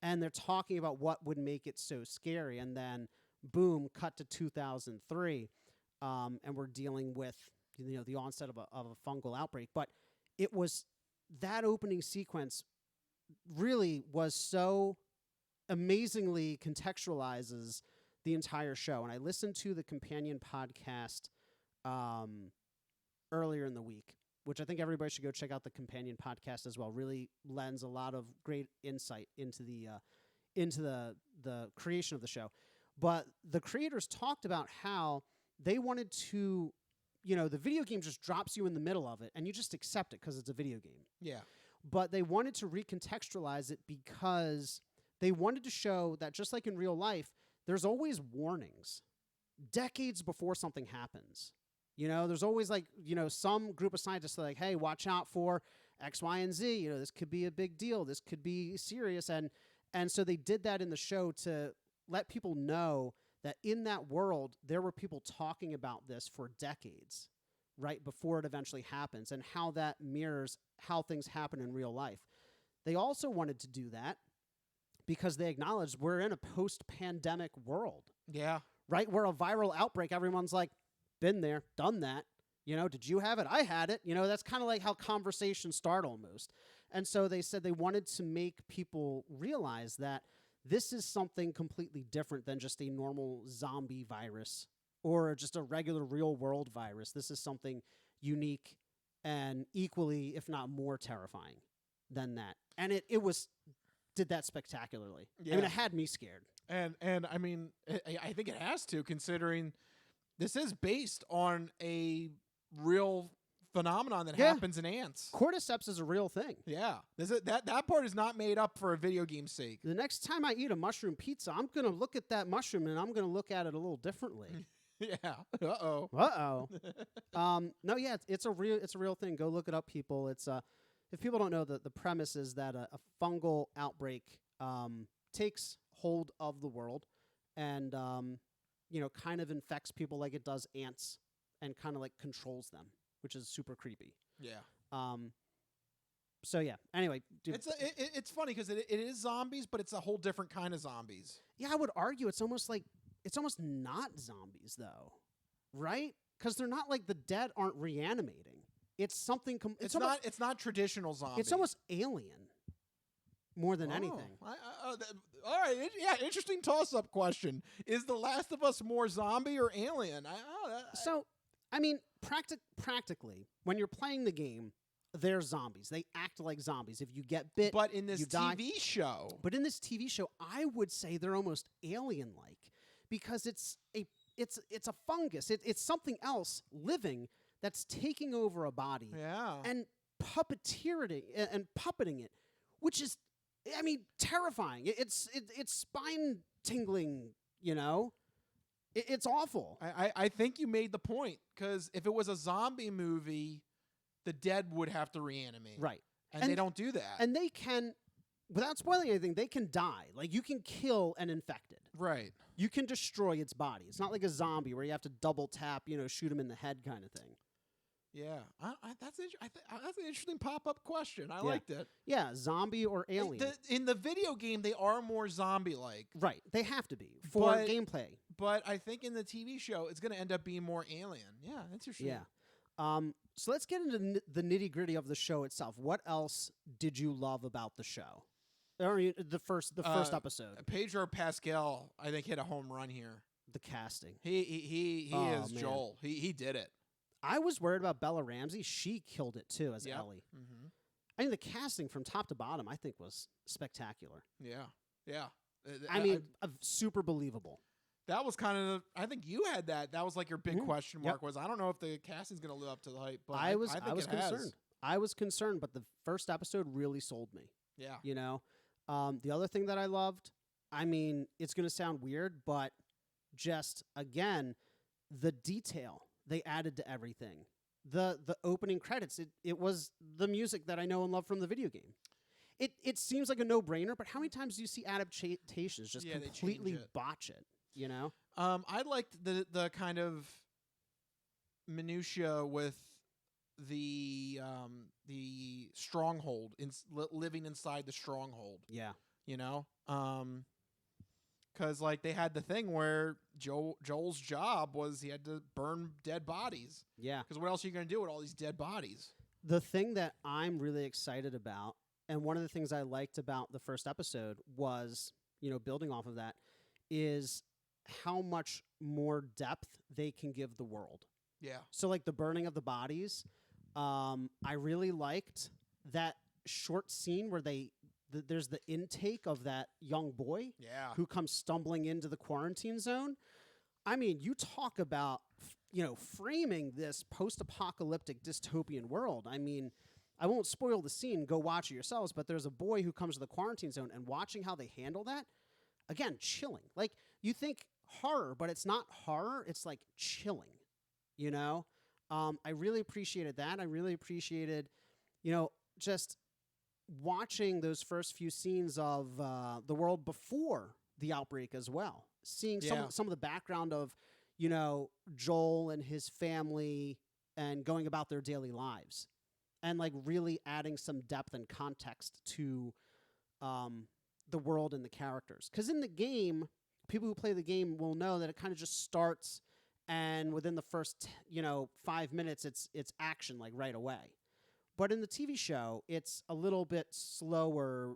And they're talking about what would make it so scary. And then, boom, cut to 2003, and we're dealing with the onset of a fungal outbreak. But it was that opening sequence really was so amazingly contextualizes the entire show. And I listened to the companion podcast earlier in the week, which I think everybody should go check out the companion podcast as well. Really lends a lot of great insight into the creation of the show. But the creators talked about how they wanted to, the video game just drops you in the middle of it and you just accept it because it's a video game. Yeah. But they wanted to recontextualize it because they wanted to show that just like in real life, there's always warnings decades before something happens. You know, there's always like, you know, some group of scientists are like, hey, watch out for X, Y, and Z. You know, this could be a big deal. This could be serious. And so they did that in the show to let people know that in that world, there were people talking about this for decades, right, before it eventually happens, and how that mirrors how things happen in real life. They also wanted to do that because they acknowledged we're in a post-pandemic world. Yeah. Right? Where a viral outbreak, everyone's like, been there, done that. You know, did you have it? I had it. You know, that's kind of like how conversations start almost. And so they said they wanted to make people realize that this is something completely different than just a normal zombie virus or just a regular real world virus. This is something unique and equally, if not more terrifying than that. And it did that spectacularly. Yeah. I mean, it had me scared. And I mean, I think it has to, considering this is based on a real phenomenon that happens in ants. Cordyceps is a real thing. Yeah. That part is not made up for a video game's sake. The next time I eat a mushroom pizza, I'm going to look at that mushroom and I'm going to look at it a little differently. Yeah. Uh-oh. No, yeah, it's a real thing. Go look it up, people. It's if people don't know, the premise is that a fungal outbreak takes hold of the world and you know, kind of infects people like it does ants and kind of like controls them, which is super creepy. Yeah. So yeah. Anyway, it's funny because it is zombies, but it's a whole different kind of zombies. Yeah, I would argue it's almost not zombies though, right? Because they're not like the dead aren't reanimating. It's something. It's not traditional zombie. It's almost alien more than anything. All right. Yeah. Interesting toss-up question. Is The Last of Us more zombie or alien? I mean, practically, when you're playing the game, they're zombies. They act like zombies. If you get bit, but in this you die. TV show, I would say they're almost alien-like because it's a fungus. It's something else living that's taking over a body. Yeah. And puppeteering and puppeting it, which is, I mean, terrifying. It's spine tingling. You know. It's awful. I think you made the point, because if it was a zombie movie, the dead would have to reanimate. Right. And they don't do that. And they can, without spoiling anything, they can die. Like, you can kill an infected. Right. You can destroy its body. It's not like a zombie where you have to double tap, you know, shoot him in the head kind of thing. Yeah. That's an interesting pop-up question. I liked it. Yeah, zombie or alien. In the video game, they are more zombie-like. Right. They have to be for gameplay. But I think in the TV show, it's going to end up being more alien. Yeah, that's interesting. Yeah. So let's get into the nitty-gritty of the show itself. What else did you love about the show? Or the first episode. Pedro Pascal, I think, hit a home run here. The casting. He is man. Joel. He did it. I was worried about Bella Ramsey. She killed it too as Ellie. Mm-hmm. I mean, the casting from top to bottom, I think, was spectacular. Yeah. I mean, super believable. That was kind of, I think you had that. That was like your big question mark. Was I don't know if the casting's going to live up to the hype. But I was concerned. I was concerned, but the first episode really sold me. Yeah. You know, the other thing that I loved, I mean, it's going to sound weird, but just again, the detail they added to everything. The opening credits, it was the music that I know and love from the video game. It seems like a no-brainer, but how many times do you see adaptations just completely botch it? You know, I liked the kind of minutia with the stronghold living inside the stronghold. Yeah, you know, because like they had the thing where Joel's job was he had to burn dead bodies. Yeah, because what else are you going to do with all these dead bodies? The thing that I'm really excited about, and one of the things I liked about the first episode was, you know, building off of that, is how much more depth they can give the world. Yeah. So like the burning of the bodies, I really liked that short scene where there's the intake of that young boy who comes stumbling into the quarantine zone. I mean, you talk about, you know, framing this post-apocalyptic dystopian world. I mean, I won't spoil the scene, go watch it yourselves, but there's a boy who comes to the quarantine zone, and watching how they handle that, again, chilling. Like, you think horror, but it's not horror. It's like chilling, you know? I really appreciated that. I really appreciated, just watching those first few scenes of the world before the outbreak as well. Seeing some of the background of, Joel and his family and going about their daily lives, and like really adding some depth and context to the world and the characters. Because in the game, people who play the game will know that it kind of just starts, and within the first 5 minutes, it's action like right away. But in the TV show, it's a little bit slower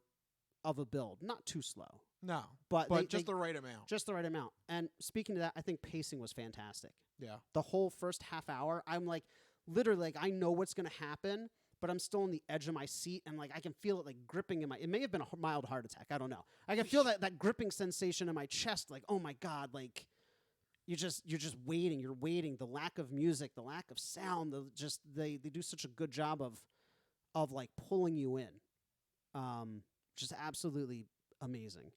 of a build, not too slow. No, but just the right amount. Just the right amount. And speaking to that, I think pacing was fantastic. Yeah. The whole first half hour, I'm like, literally, like, I know what's going to happen, but I'm still on the edge of my seat, and like I can feel it like gripping in my. It may have been a mild heart attack. I don't know. I can feel that gripping sensation in my chest. Like, oh my god, like you're just waiting. You're waiting. The lack of music, the lack of sound. They do such a good job of like pulling you in. Just absolutely amazing.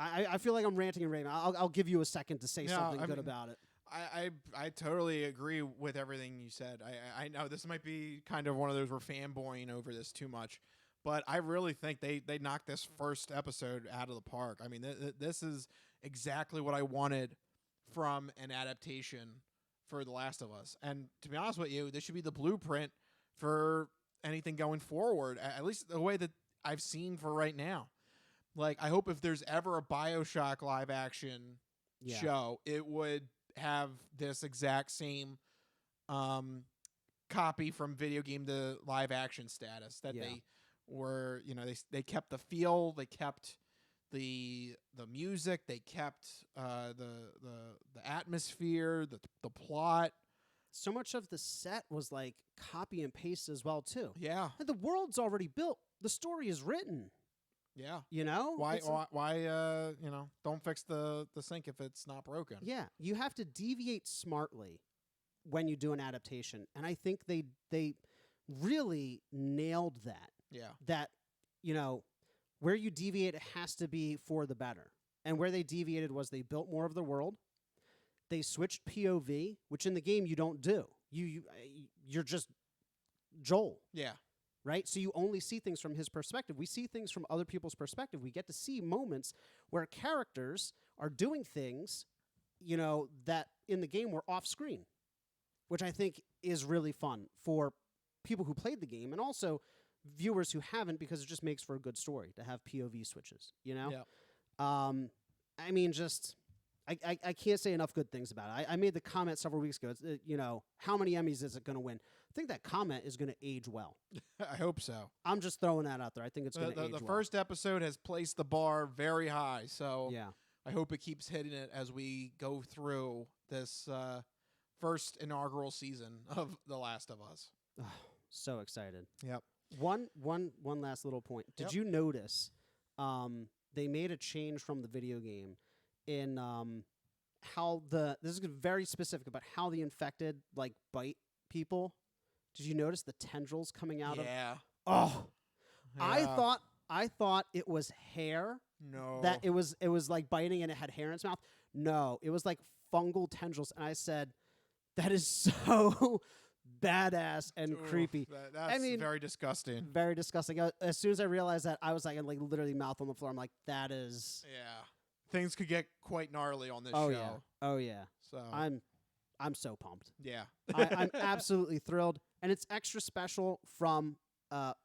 I feel like I'm ranting and raving. I'll give you a second to say something good about it. I totally agree with everything you said. I know this might be kind of one of those we're fanboying over this too much, but I really think they knocked this first episode out of the park. I mean, this is exactly what I wanted from an adaptation for The Last of Us. And to be honest with you, this should be the blueprint for anything going forward, at least the way that I've seen for right now. Like, I hope if there's ever a BioShock live action show, it would have this exact same copy from video game to live action status that they were, they kept the feel, they kept the music, they kept the atmosphere, the plot. So much of the set was like copy and paste as well too. Yeah. And the world's already built. The story is written. Yeah. Why don't fix the sink if it's not broken. Yeah. You have to deviate smartly when you do an adaptation. And I think they really nailed that. Yeah. That, where you deviate, it has to be for the better. And where they deviated was they built more of the world. They switched POV, which in the game you don't do. You're just Joel. Yeah. Right? So you only see things from his perspective. We see things from other people's perspective. We get to see moments where characters are doing things, that in the game were off screen, which I think is really fun for people who played the game and also viewers who haven't, because it just makes for a good story to have POV switches, Yeah. I mean, I can't say enough good things about it. I made the comment several weeks ago. It's, how many Emmys is it going to win? I think that comment is going to age well. I hope so. I'm just throwing that out there. I think it's going to age well. The first episode has placed the bar very high, so yeah. I hope it keeps hitting it as we go through this first inaugural season of The Last of Us. So excited. Yep. One last little point. Did you notice they made a change from the video game in how this is very specific about how the infected like bite people. Did you notice the tendrils coming out of? Yeah. Oh, yeah. I thought it was hair. No. That it was like biting and it had hair in its mouth. No, it was like fungal tendrils, and I said, that is so badass and creepy. That's very disgusting. Very disgusting. As soon as I realized that, I was like literally mouth on the floor. I'm like, that is. Yeah. Things could get quite gnarly on this show. Yeah. Oh yeah. So I'm so pumped. Yeah. I'm absolutely thrilled, and it's extra special from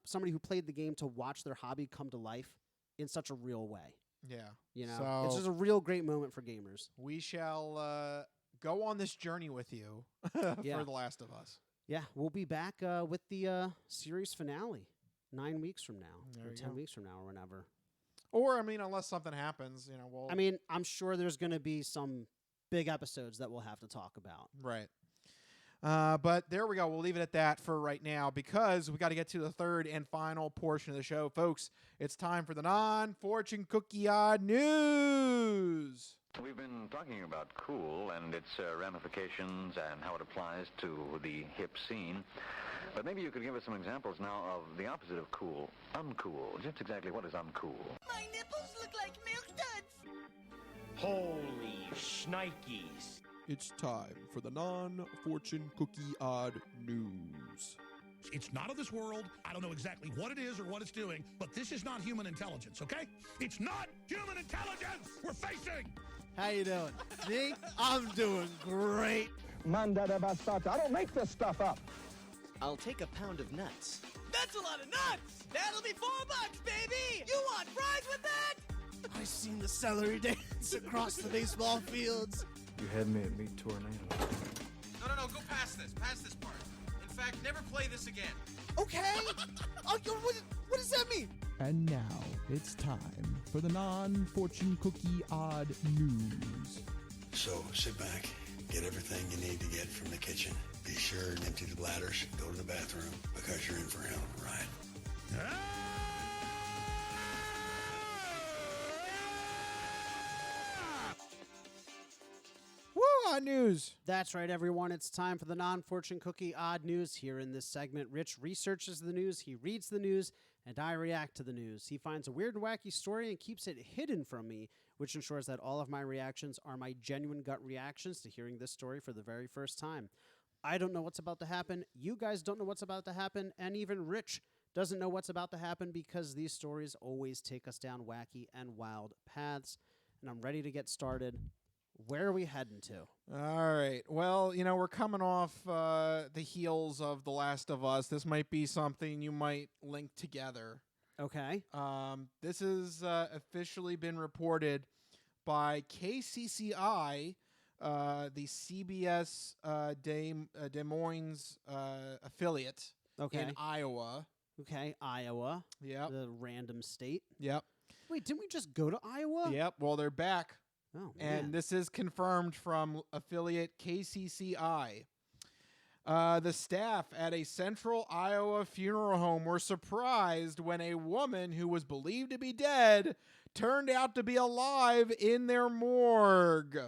somebody who played the game to watch their hobby come to life in such a real way. Yeah. So it's just a real great moment for gamers. We shall go on this journey with you for The Last of Us. Yeah, we'll be back with the series finale 9 weeks from now, or 10 weeks from now, or whenever. Or, I mean, unless something happens, we'll... I mean, I'm sure there's going to be some big episodes that we'll have to talk about. Right. But there we go. We'll leave it at that for right now, because we got to get to the third and final portion of the show. Folks, it's time for the non-fortune cookie odd news. We've been talking about cool and its ramifications and how it applies to the hip scene. But maybe you could give us some examples now of the opposite of cool, uncool. Just exactly what is uncool? My nipples look like milk duds. Holy shnikes. it's time for the non-fortune cookie odd news. It's not of this world. I don't know exactly what it is or what it's doing, but this is not human intelligence, okay? It's not human intelligence we're facing! How you doing? Me? I'm doing great. Mandada basata. I don't make this stuff up. I'll take a pound of nuts. That's a lot of nuts! That'll be $4, baby! You want fries with that? I seen the celery dance across the baseball fields. You had me at Meat Tornado. No, go past this part. In fact, never play this again. Okay. What does that mean? And now it's time for the non-fortune cookie odd news. So sit back, get everything you need to get from the kitchen. Be sure and empty the bladders, go to the bathroom, because you're in for a hell of a ride. Woo, odd news. That's right, everyone. It's time for the non-fortune cookie odd news. Here in this segment, Rich researches the news, he reads the news, and I react to the news. He finds a weird and wacky story and keeps it hidden from me, which ensures that all of my reactions are my genuine gut reactions to hearing this story for the very first time. I don't know what's about to happen. You guys don't know what's about to happen. And even Rich doesn't know what's about to happen because these stories always take us down wacky and wild paths. And I'm ready to get started. Where are we heading to? All right. Well, we're coming off the heels of The Last of Us. This might be something you might link together. Okay. This has officially been reported by KCCI, the CBS Des Moines affiliate in Iowa. Okay, Iowa. Yep. The random state. Yep. Wait, didn't we just go to Iowa? Yep. Well, they're back. Oh, and this is confirmed from affiliate KCCI. The staff at a central Iowa funeral home were surprised when a woman who was believed to be dead turned out to be alive in their morgue.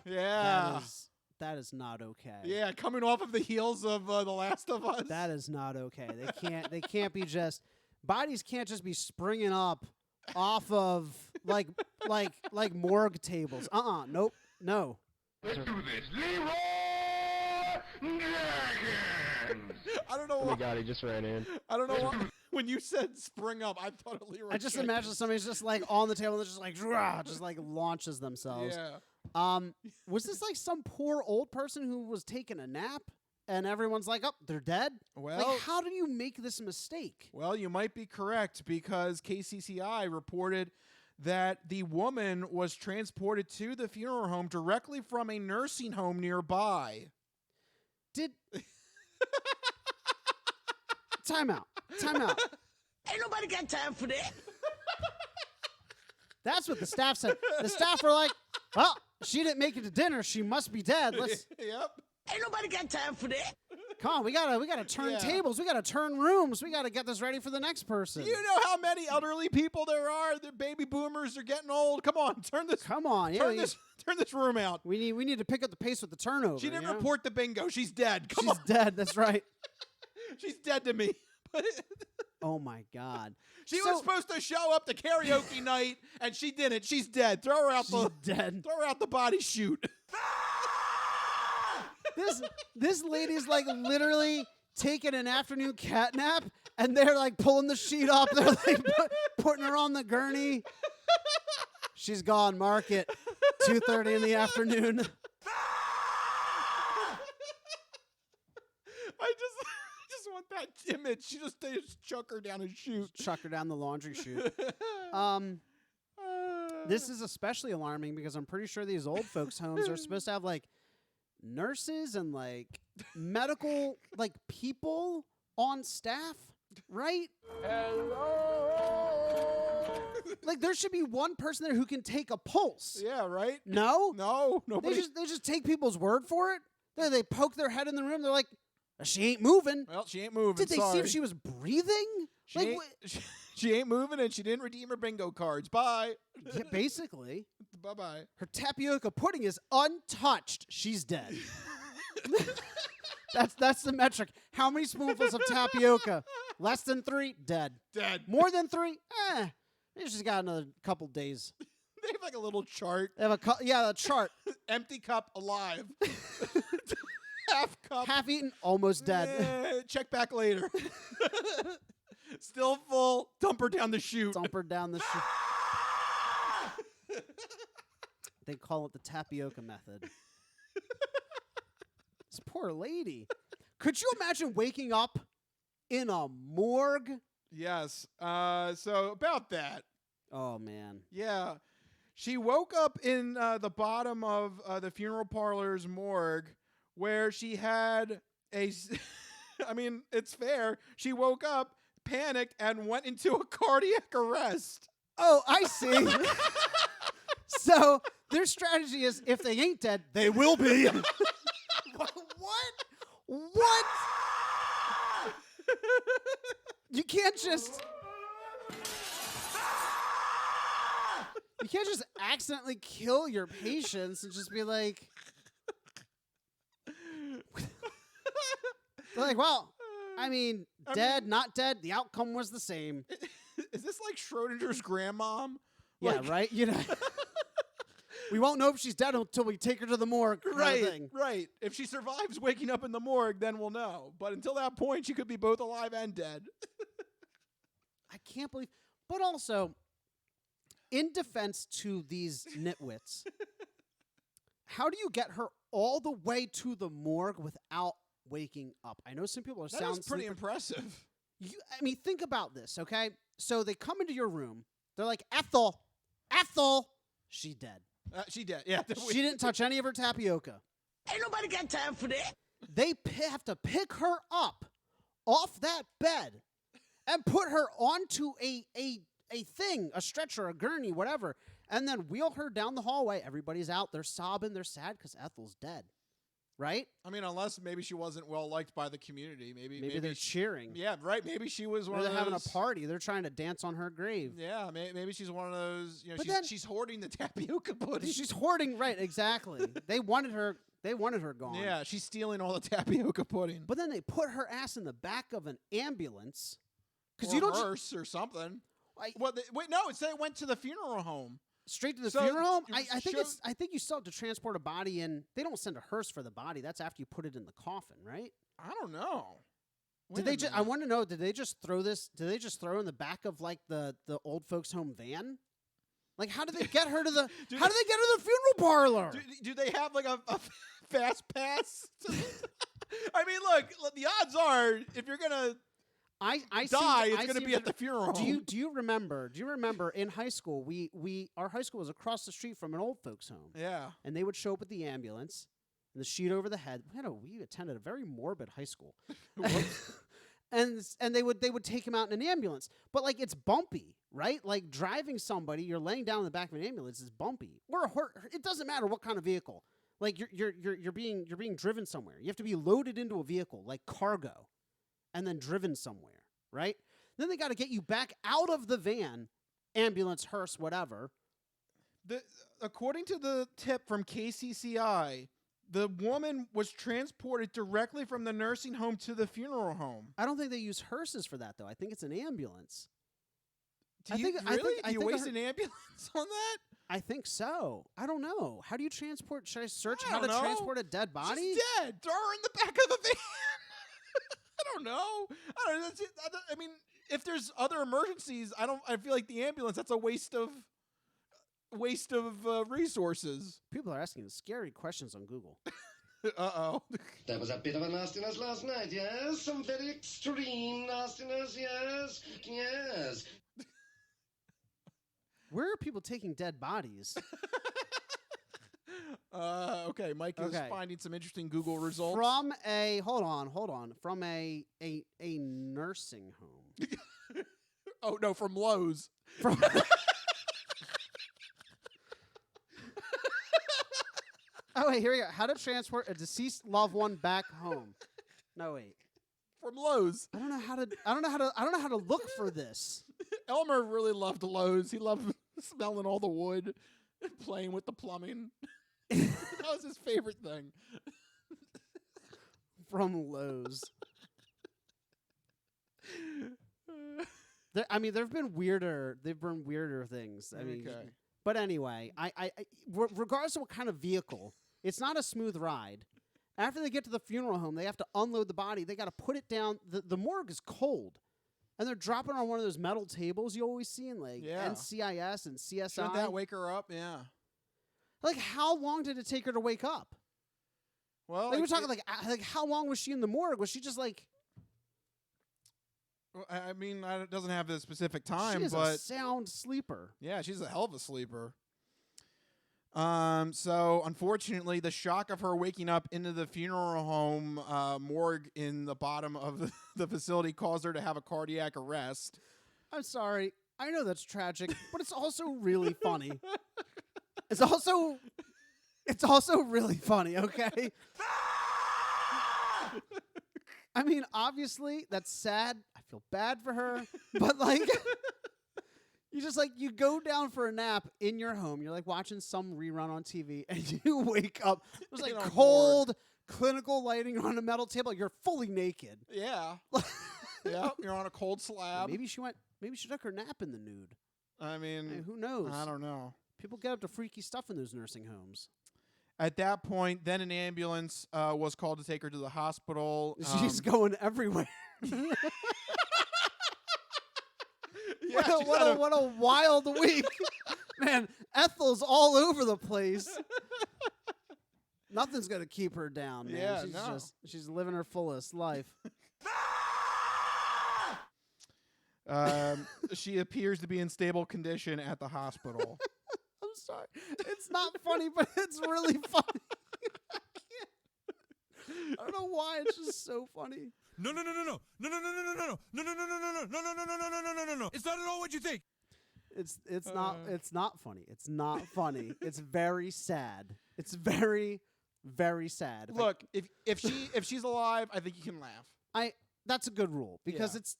Yeah. That is not okay. Yeah, coming off of the heels of The Last of Us. That is not okay. They can't be just bodies can't just be springing up off of like morgue tables. Nope. No. Let's do this. Leroy Jenkins. I don't know Oh my God, he just ran in. I don't know why. When you said spring up, I thought of Leroy. I just Jenkins. imagine somebody's just like on the table and just like launches themselves. Yeah. Was this like some poor old person who was taking a nap and everyone's like, oh, they're dead? Well, like, how do you make this mistake? Well, you might be correct because KCCI reported that the woman was transported to the funeral home directly from a nursing home nearby. Time out. Ain't nobody got time for that. That's what the staff said. The staff were like, well, she didn't make it to dinner. She must be dead. Yep. Ain't nobody got time for that. Come on, we gotta turn tables. We gotta turn rooms. We gotta get this ready for the next person. Do you know how many elderly people there are? The baby boomers are getting old. Come on, turn this room out. We need to pick up the pace with the turnover. She didn't report the bingo. She's dead. She's dead. That's right. She's dead to me. Oh my God. She was supposed to show up to karaoke night, and she didn't. She's dead. Throw her out. Dead. Throw her out the body chute. This lady's like literally taking an afternoon cat nap, and they're like pulling the sheet up. They're like putting her on the gurney. She's gone. Mark it. 2:30 in the afternoon. I just want that image. They just chuck her down a chute. Chuck her down the laundry chute. This is especially alarming because I'm pretty sure these old folks' homes are supposed to have like nurses and like medical like people on staff, right? Hello. Like there should be one person there who can take a pulse. Yeah, right? No? No, nobody. They just take people's word for it. They poke their head in the room. They're like, she ain't moving. Well, she ain't moving. Did they see if she was breathing? She ain't moving, and she didn't redeem her bingo cards. Bye. Yeah, basically. Bye-bye. Her tapioca pudding is untouched. She's dead. That's the metric. How many spoonfuls of tapioca? Less than 3? Dead. Dead. More than 3? Maybe she's got another couple days. They have like a little chart. They have a chart. Empty cup, alive. Half cup. Half eaten, almost dead. Check back later. Still full. Dump her down the chute. Dump her down the chute. They call it the tapioca method. This poor lady. Could you imagine waking up in a morgue? Yes. So about that. Oh, man. Yeah. She woke up in the bottom of the funeral parlor's morgue where she had a... I mean, it's fair. She woke up, panicked, and went into a cardiac arrest. Oh, I see. So their strategy is if they ain't dead, they will be. What? You can't just accidentally kill your patients and just be like, they're like, well, I mean, dead, not dead. The outcome was the same. Is this like Schrodinger's grandmom? Yeah, right. You know, we won't know if she's dead until we take her to the morgue. Right, right. If she survives waking up in the morgue, then we'll know. But until that point, she could be both alive and dead. I can't believe. But also, in defense to these nitwits, how do you get her all the way to the morgue without waking up? I know some people are sound That's pretty impressive. I mean, think about this, okay? So they come into your room. They're like, Ethel, she dead. She dead. Yeah. She didn't touch any of her tapioca. Ain't nobody got time for that. They have to pick her up off that bed and put her onto a thing, a stretcher, a gurney, whatever, and then wheel her down the hallway. Everybody's out. They're sobbing. They're sad because Ethel's dead. Right? I mean, unless maybe she wasn't well liked by the community. Maybe they're cheering. Yeah, right. Maybe she was one Or of they're those. having a party. They're trying to dance on her grave. Yeah, maybe she's one of those. You know, But she's hoarding the tapioca pudding. She's hoarding, right? Exactly. They wanted her gone. Yeah, she's stealing all the tapioca pudding. But then they put her ass in the back of an ambulance Because you don't hearse or something. Wait, no, it said it went to the funeral home. Straight to the funeral home? I think you still have to transport a body in. They don't send a hearse for the body. That's after you put it in the coffin, right? I don't know. I want to know, did they just throw in the back of like the old folks home van? Like, how did they get her to the funeral parlor? Do they have like a fast pass? I mean, look, the odds are if you're gonna it's going to be at the funeral home. Do you remember in high school, our high school was across the street from an old folks home. Yeah. And they would show up with the ambulance and the sheet over the head. We attended a very morbid high school. and they would take him out in an ambulance. But like it's bumpy, right? Like driving somebody, you're laying down in the back of an ambulance is bumpy. It doesn't matter what kind of vehicle. Like you're being driven somewhere. You have to be loaded into a vehicle like cargo. And then driven somewhere, right? Then they got to get you back out of the van, ambulance, hearse, whatever. According to the tip from KCCI, the woman was transported directly from the nursing home to the funeral home. I don't think they use hearses for that, though. I think it's an ambulance. Do you waste an ambulance on that? I think so. I don't know. How do you transport? Should I search how to transport a dead body? She's dead. Throw her in the back of the van. I don't know. I mean, if there's other emergencies, I feel like the ambulance. That's a waste of resources. People are asking scary questions on Google. Uh-oh. There was a bit of a nastiness last night, yes? Some very extreme nastiness, yes? Yes. Where are people taking dead bodies? Okay, Mike is finding some interesting Google results. From a hold on. From a nursing home. Oh no, from Lowe's. From Oh wait, here we go. How to transport a deceased loved one back home. No wait. From Lowe's. I don't know how to look for this. Elmer really loved Lowe's. He loved smelling all the wood and playing with the plumbing. That was his favorite thing. From Lowe's. I mean, there've been weirder things. I mean, Okay. but anyway, regardless of what kind of vehicle, it's not a smooth ride. After they get to the funeral home, they have to unload the body. They got to put it down. The morgue is cold, and they're dropping on one of those metal tables you always see in like NCIS and CSI. Shouldn't that wake her up? Yeah. Like, how long did it take her to wake up? Well, like, we're talking like how long was she in the morgue? Was she just like? I mean, it doesn't have a specific time, She is but a sound sleeper. yeah, she's a hell of a sleeper. So unfortunately, the shock of her waking up into the funeral home morgue in the bottom of the facility caused her to have a cardiac arrest. I'm sorry. I know that's tragic, but it's also really funny. It's also really funny, okay? I mean, obviously, that's sad. I feel bad for her, but like you go down for a nap in your home. You're like watching some rerun on TV, and you wake up. There's like cold clinical lighting on a metal table. You're fully naked. Yeah. Yeah, you're on a cold slab. Maybe she took her nap in the nude. I mean, who knows? I don't know. People get up to freaky stuff in those nursing homes. At that point, then an ambulance was called to take her to the hospital. She's going everywhere. Yeah, what a wild week. Man, Ethel's all over the place. Nothing's going to keep her down, man. Yeah, She's living her fullest life. She appears to be in stable condition at the hospital. I'm sorry. It's not funny, but it's really funny. I don't know why. It's just so funny. No. It's not at all what you think. It's not funny. It's not funny. It's very sad. It's very, very sad. Look, if she's alive, I think you can laugh. That's a good rule because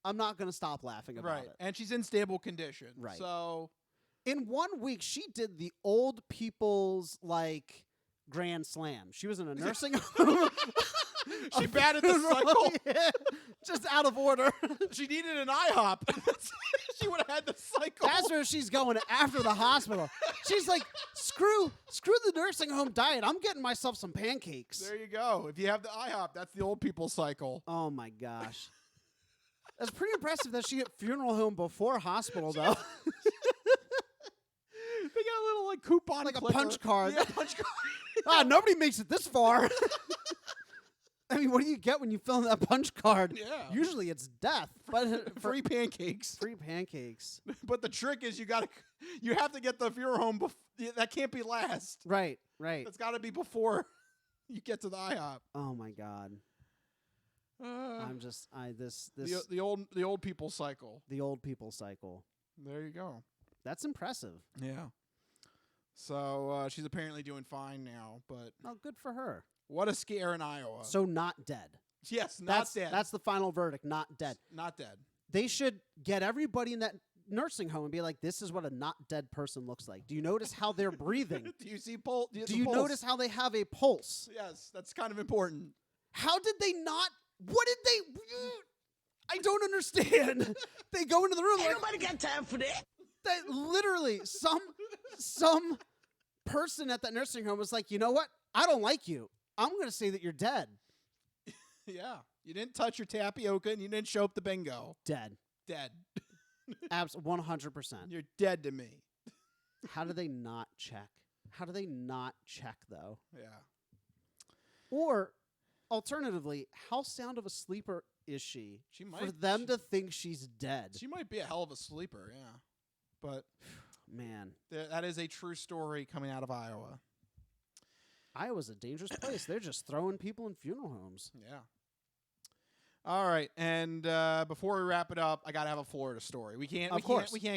I'm not going to stop laughing about it. And she's in stable condition. Right. So in 1 week, she did the old people's like Grand Slam. She was in a nursing home. She batted the cycle. Yeah, just out of order. She needed an IHOP. She would have had the cycle. That's where she's going after the hospital. She's like, screw the nursing home diet. I'm getting myself some pancakes. There you go. If you have the IHOP, that's the old people cycle. Oh my gosh. That's pretty impressive that she hit funeral home before hospital, though. They got a little like coupon, like clicker. a punch card. Yeah, punch card. Nobody makes it this far. I mean, what do you get when you fill in that punch card? Yeah. Usually it's death, but free pancakes. Free pancakes. But the trick is you have to get the funeral home. That can't be last. Right. That's got to be before you get to the IHOP. Oh my God. The old people cycle. The old people cycle. There you go. That's impressive. Yeah. So she's apparently doing fine now, but good for her. What a scare in Iowa. So not dead. Yes, not dead. That's the final verdict. Not dead. Not dead. They should get everybody in that nursing home and be like, "This is what a not dead person looks like. Do you notice how they're breathing? Do you see pulse? Do you notice how they have a pulse? Yes, that's kind of important. How did they not? What did they? I don't understand. They go into the room. Ain't like, nobody got time for that. That literally some person at that nursing home was like, you know what? I don't like you. I'm going to say that you're dead. Yeah. You didn't touch your tapioca and you didn't show up the bingo. Dead. 100%. You're dead to me. How do they not check? How do they not check, though? Yeah. Or, alternatively, how sound of a sleeper is she? For them to think she's dead. She might be a hell of a sleeper, yeah. But, man, that is a true story coming out of Iowa. Iowa's a dangerous place. They're just throwing people in funeral homes. Yeah. All right, and before we wrap it up, I gotta have a Florida story. We can't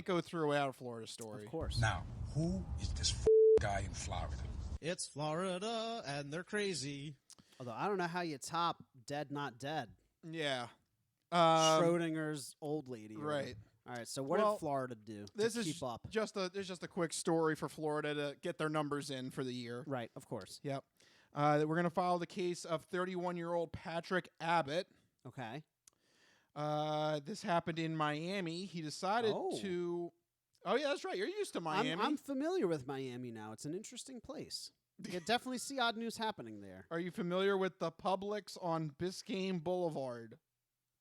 go through without a Florida story. Of course. Now, who is this guy in Florida? It's Florida, and they're crazy. Although I don't know how you top Dead Not Dead. Yeah. Schrodinger's old lady. Right. All right, so what did Florida do to keep up? There's just a quick story for Florida to get their numbers in for the year. Right, of course. Yep. We're going to follow the case of 31-year-old Patrick Abbott. Okay. This happened in Miami. He decided to. Oh yeah, that's right. You're used to Miami. I'm familiar with Miami now. It's an interesting place. You can definitely see odd news happening there. Are you familiar with the Publix on Biscayne Boulevard?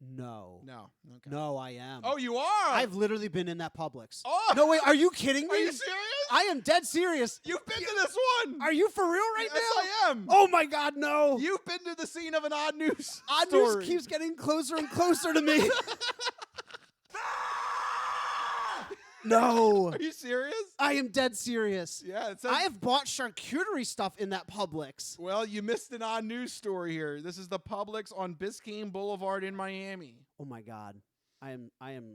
No. No. Okay. No, I am. Oh, you are? I've literally been in that Publix. Oh! No, wait. Are you kidding me? Are you serious? I am dead serious. You've been to this one. Are you for real right yes, now? I am. Oh, my God, no. You've been to the scene of an odd news Odd story. news keeps getting closer and closer to me. No. Are you serious? I am dead serious. Yeah. It says, I have bought charcuterie stuff in that Publix. well, you missed an odd news story here. This is the Publix on Biscayne Boulevard in Miami. Oh, my God. I am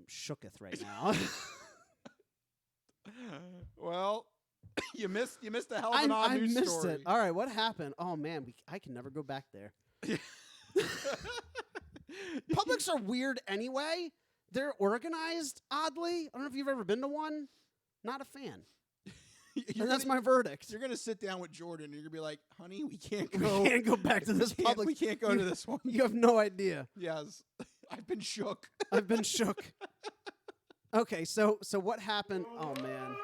shooketh right now. Well, you missed a hell of an odd I news missed story. it. All right, what happened? Oh, man, I can never go back there. Publix are weird anyway. They're organized, oddly. I don't know if you've ever been to one. Not a fan. And that's my verdict. You're going to sit down with Jordan and you're going to be like, honey, we can't We go. can't go back to this Publix. We can't go to this one. You have no idea. Yes. I've been shook. I've been shook. Okay, so what happened? Oh, man.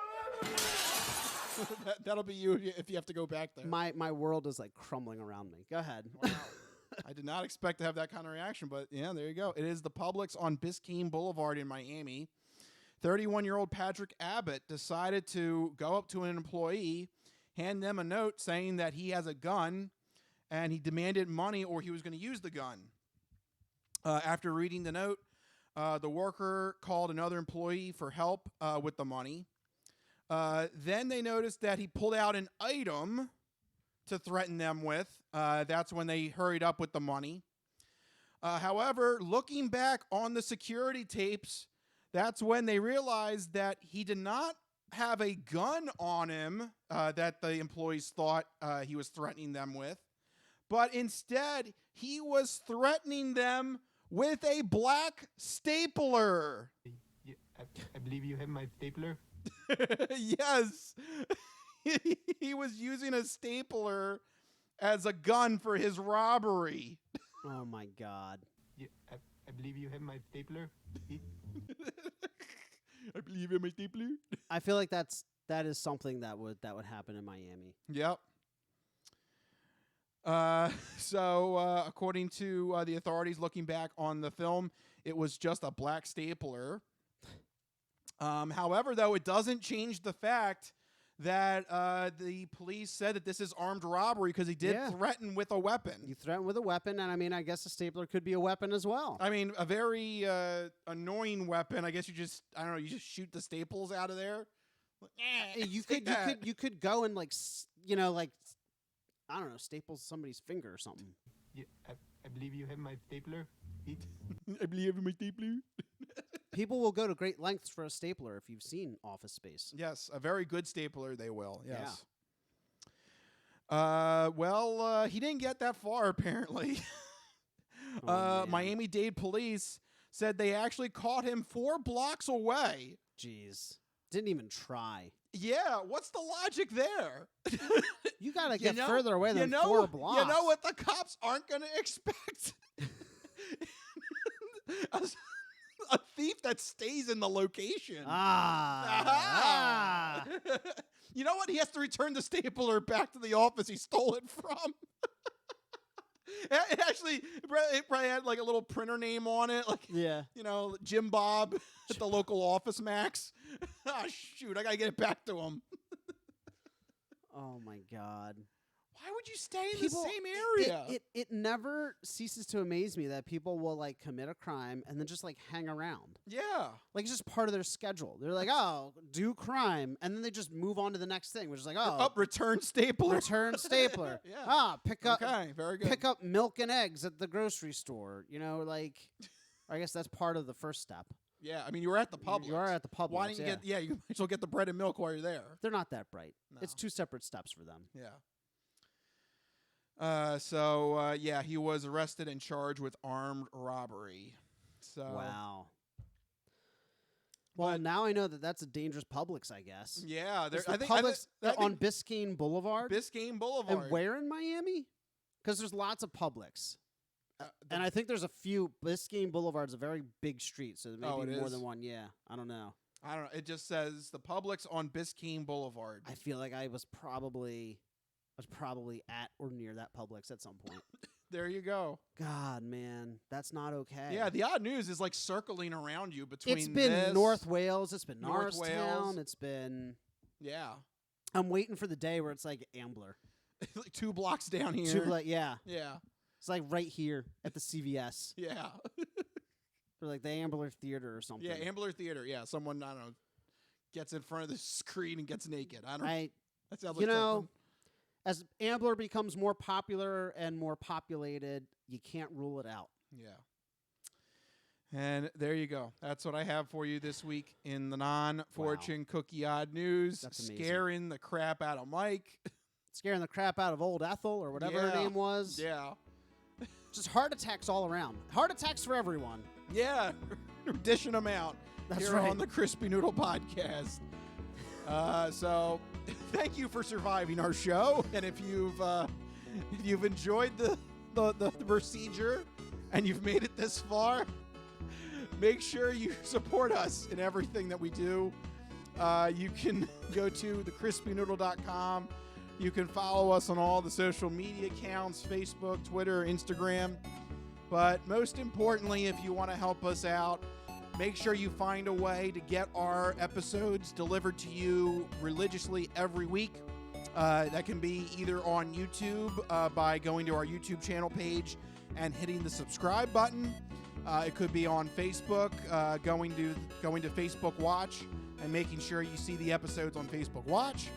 That'll be you if you have to go back there. My world is like crumbling around me. Go ahead. Wow. I did not expect to have that kind of reaction, but yeah, there you go. It is the Publix on Biscayne Boulevard in Miami. 31-year-old Patrick Abbott decided to go up to an employee, hand them a note saying that he has a gun, and he demanded money or he was going to use the gun. After reading the note, the worker called another employee for help with the money. Then they noticed that he pulled out an item to threaten them with. That's when they hurried up with the money. However, looking back on the security tapes, that's when they realized that he did not have a gun on him that the employees thought he was threatening them with, but instead he was threatening them with a black stapler. I believe you have my stapler. Yes. He was using a stapler as a gun for his robbery. Oh, my God. I believe you have my stapler. I believe in my stapler. I feel like that is something that would happen in Miami. Yep. According to the authorities looking back on the film, it was just a black stapler. However, though, it doesn't change the fact that the police said that this is armed robbery because he did threaten with a weapon. You threaten with a weapon, and I mean, I guess a stapler could be a weapon as well. I mean, a very annoying weapon. I guess you just shoot the staples out of there. You could go and I don't know, staple somebody's finger or something. I believe you have my stapler. I believe you have my stapler. People will go to great lengths for a stapler if you've seen Office Space. Yes, a very good stapler they will. Yes. Yeah. He didn't get that far apparently. Miami-Dade police said they actually caught him 4 blocks away. Jeez. Didn't even try. Yeah, what's the logic there? You got to get further away than 4 blocks. You know what the cops aren't going to expect? A thief that stays in the location. You know what? He has to return the stapler back to the office he stole it from. It probably had like a little printer name on it. Like, Jim Bob at the local Office Max. Shoot, I got to get it back to him. Oh, my God. Why would you stay in the same area? It never ceases to amaze me that people will commit a crime and then just hang around. Yeah. It's just part of their schedule. They're like, oh, do crime. And then they just move on to the next thing, which is return stapler. Return stapler. Yeah. Pick up. Okay, very good. Pick up milk and eggs at the grocery store. I guess that's part of the first step. Yeah, I mean, you were at the Publix. You are at the Publix. Why didn't you get? Yeah, you might as well get the bread and milk while you're there. They're not that bright. No. It's 2 separate steps for them. Yeah. He was arrested and charged with armed robbery. So wow. Well, now I know that that's a dangerous Publix, I guess. Yeah, I think Publix on Biscayne Boulevard. Biscayne Boulevard. And where in Miami? Because there's lots of Publix. And I think there's a few. Biscayne Boulevard's a very big street, so there may be more than one. Yeah, I don't know. It just says the Publix on Biscayne Boulevard. I feel like I was probably at or near that Publix at some point. There you go. God, man, that's not okay. Yeah, the odd news is like circling around you between. It's been this, North Wales. It's been North Norristown. It's been. Yeah. I'm waiting for the day where it's like Ambler. Like 2 blocks down here. Yeah. Yeah. It's like right here at the CVS. Yeah. Or like the Ambler Theater or something. Yeah, Ambler Theater. Yeah, someone, I don't know, gets in front of the screen and gets naked. I don't know. That sounds like something. As Ambler becomes more popular and more populated, you can't rule it out. Yeah. And there you go. That's what I have for you this week in the non-fortune cookie odd news. That's amazing. Scaring the crap out of Mike. Scaring the crap out of old Ethel or whatever her name was. Yeah. Just heart attacks all around. Heart attacks for everyone. Yeah. Dishing them out. That's here right. on the Crispy Noodle Podcast. So thank you for surviving our show. And if you've enjoyed the procedure and you've made it this far, make sure you support us in everything that we do. You can go to thecrispynoodle.com. You can follow us on all the social media accounts, Facebook, Twitter, Instagram. But most importantly, if you want to help us out, make sure you find a way to get our episodes delivered to you religiously every week. That can be either on YouTube by going to our YouTube channel page and hitting the subscribe button. It could be on Facebook, going to Facebook Watch and making sure you see the episodes on Facebook Watch.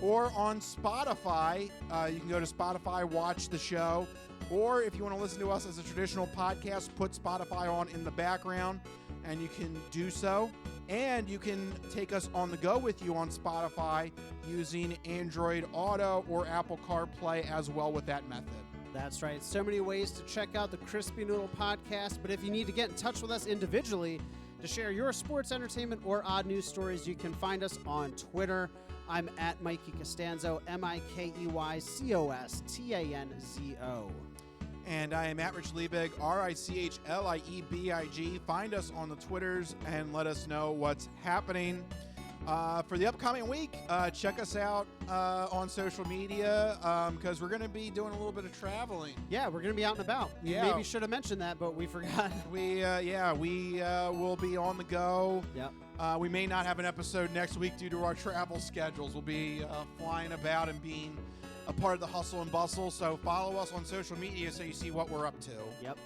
Or on Spotify, you can go to Spotify, watch the show. Or if you want to listen to us as a traditional podcast, put Spotify on in the background, and you can do so. And you can take us on the go with you on Spotify using Android Auto or Apple CarPlay as well with that method. That's right. So many ways to check out the Crispy Noodle Podcast. But if you need to get in touch with us individually to share your sports, entertainment, or odd news stories, you can find us on Twitter. I'm at Mikey Costanzo, MikeyCostanzo. And I am at Rich Liebig, RichLiebig. Find us on the Twitters and let us know what's happening. For the upcoming week, check us out on social media because we're going to be doing a little bit of traveling. Yeah, we're going to be out and about. Yeah. Maybe should have mentioned that, but we forgot. We will be on the go. Yep. We may not have an episode next week due to our travel schedules. We'll be flying about and being a part of the hustle and bustle. So follow us on social media so you see what we're up to. Yep.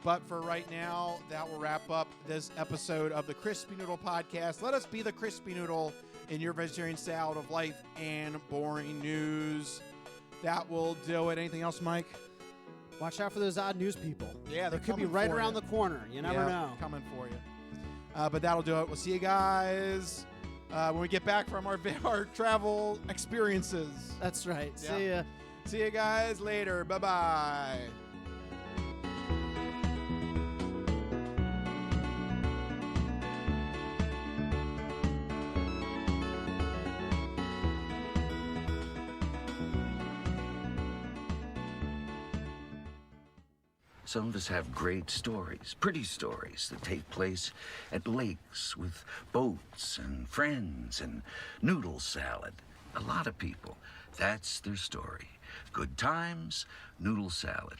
But for right now, that will wrap up this episode of the Crispy Noodle Podcast. Let us be the Crispy Noodle in your vegetarian salad of life and boring news. That will do it. Anything else, Mike? Watch out for those odd news people. Yeah, they could be right around the corner. You never know. Coming for you. But that'll do it. We'll see you guys when we get back from our travel experiences. That's right. Yeah. See ya. See you guys later. Bye-bye. Some of us have great stories, pretty stories that take place at lakes with boats and friends and noodle salad. A lot of people, that's their story. Good times, noodle salad.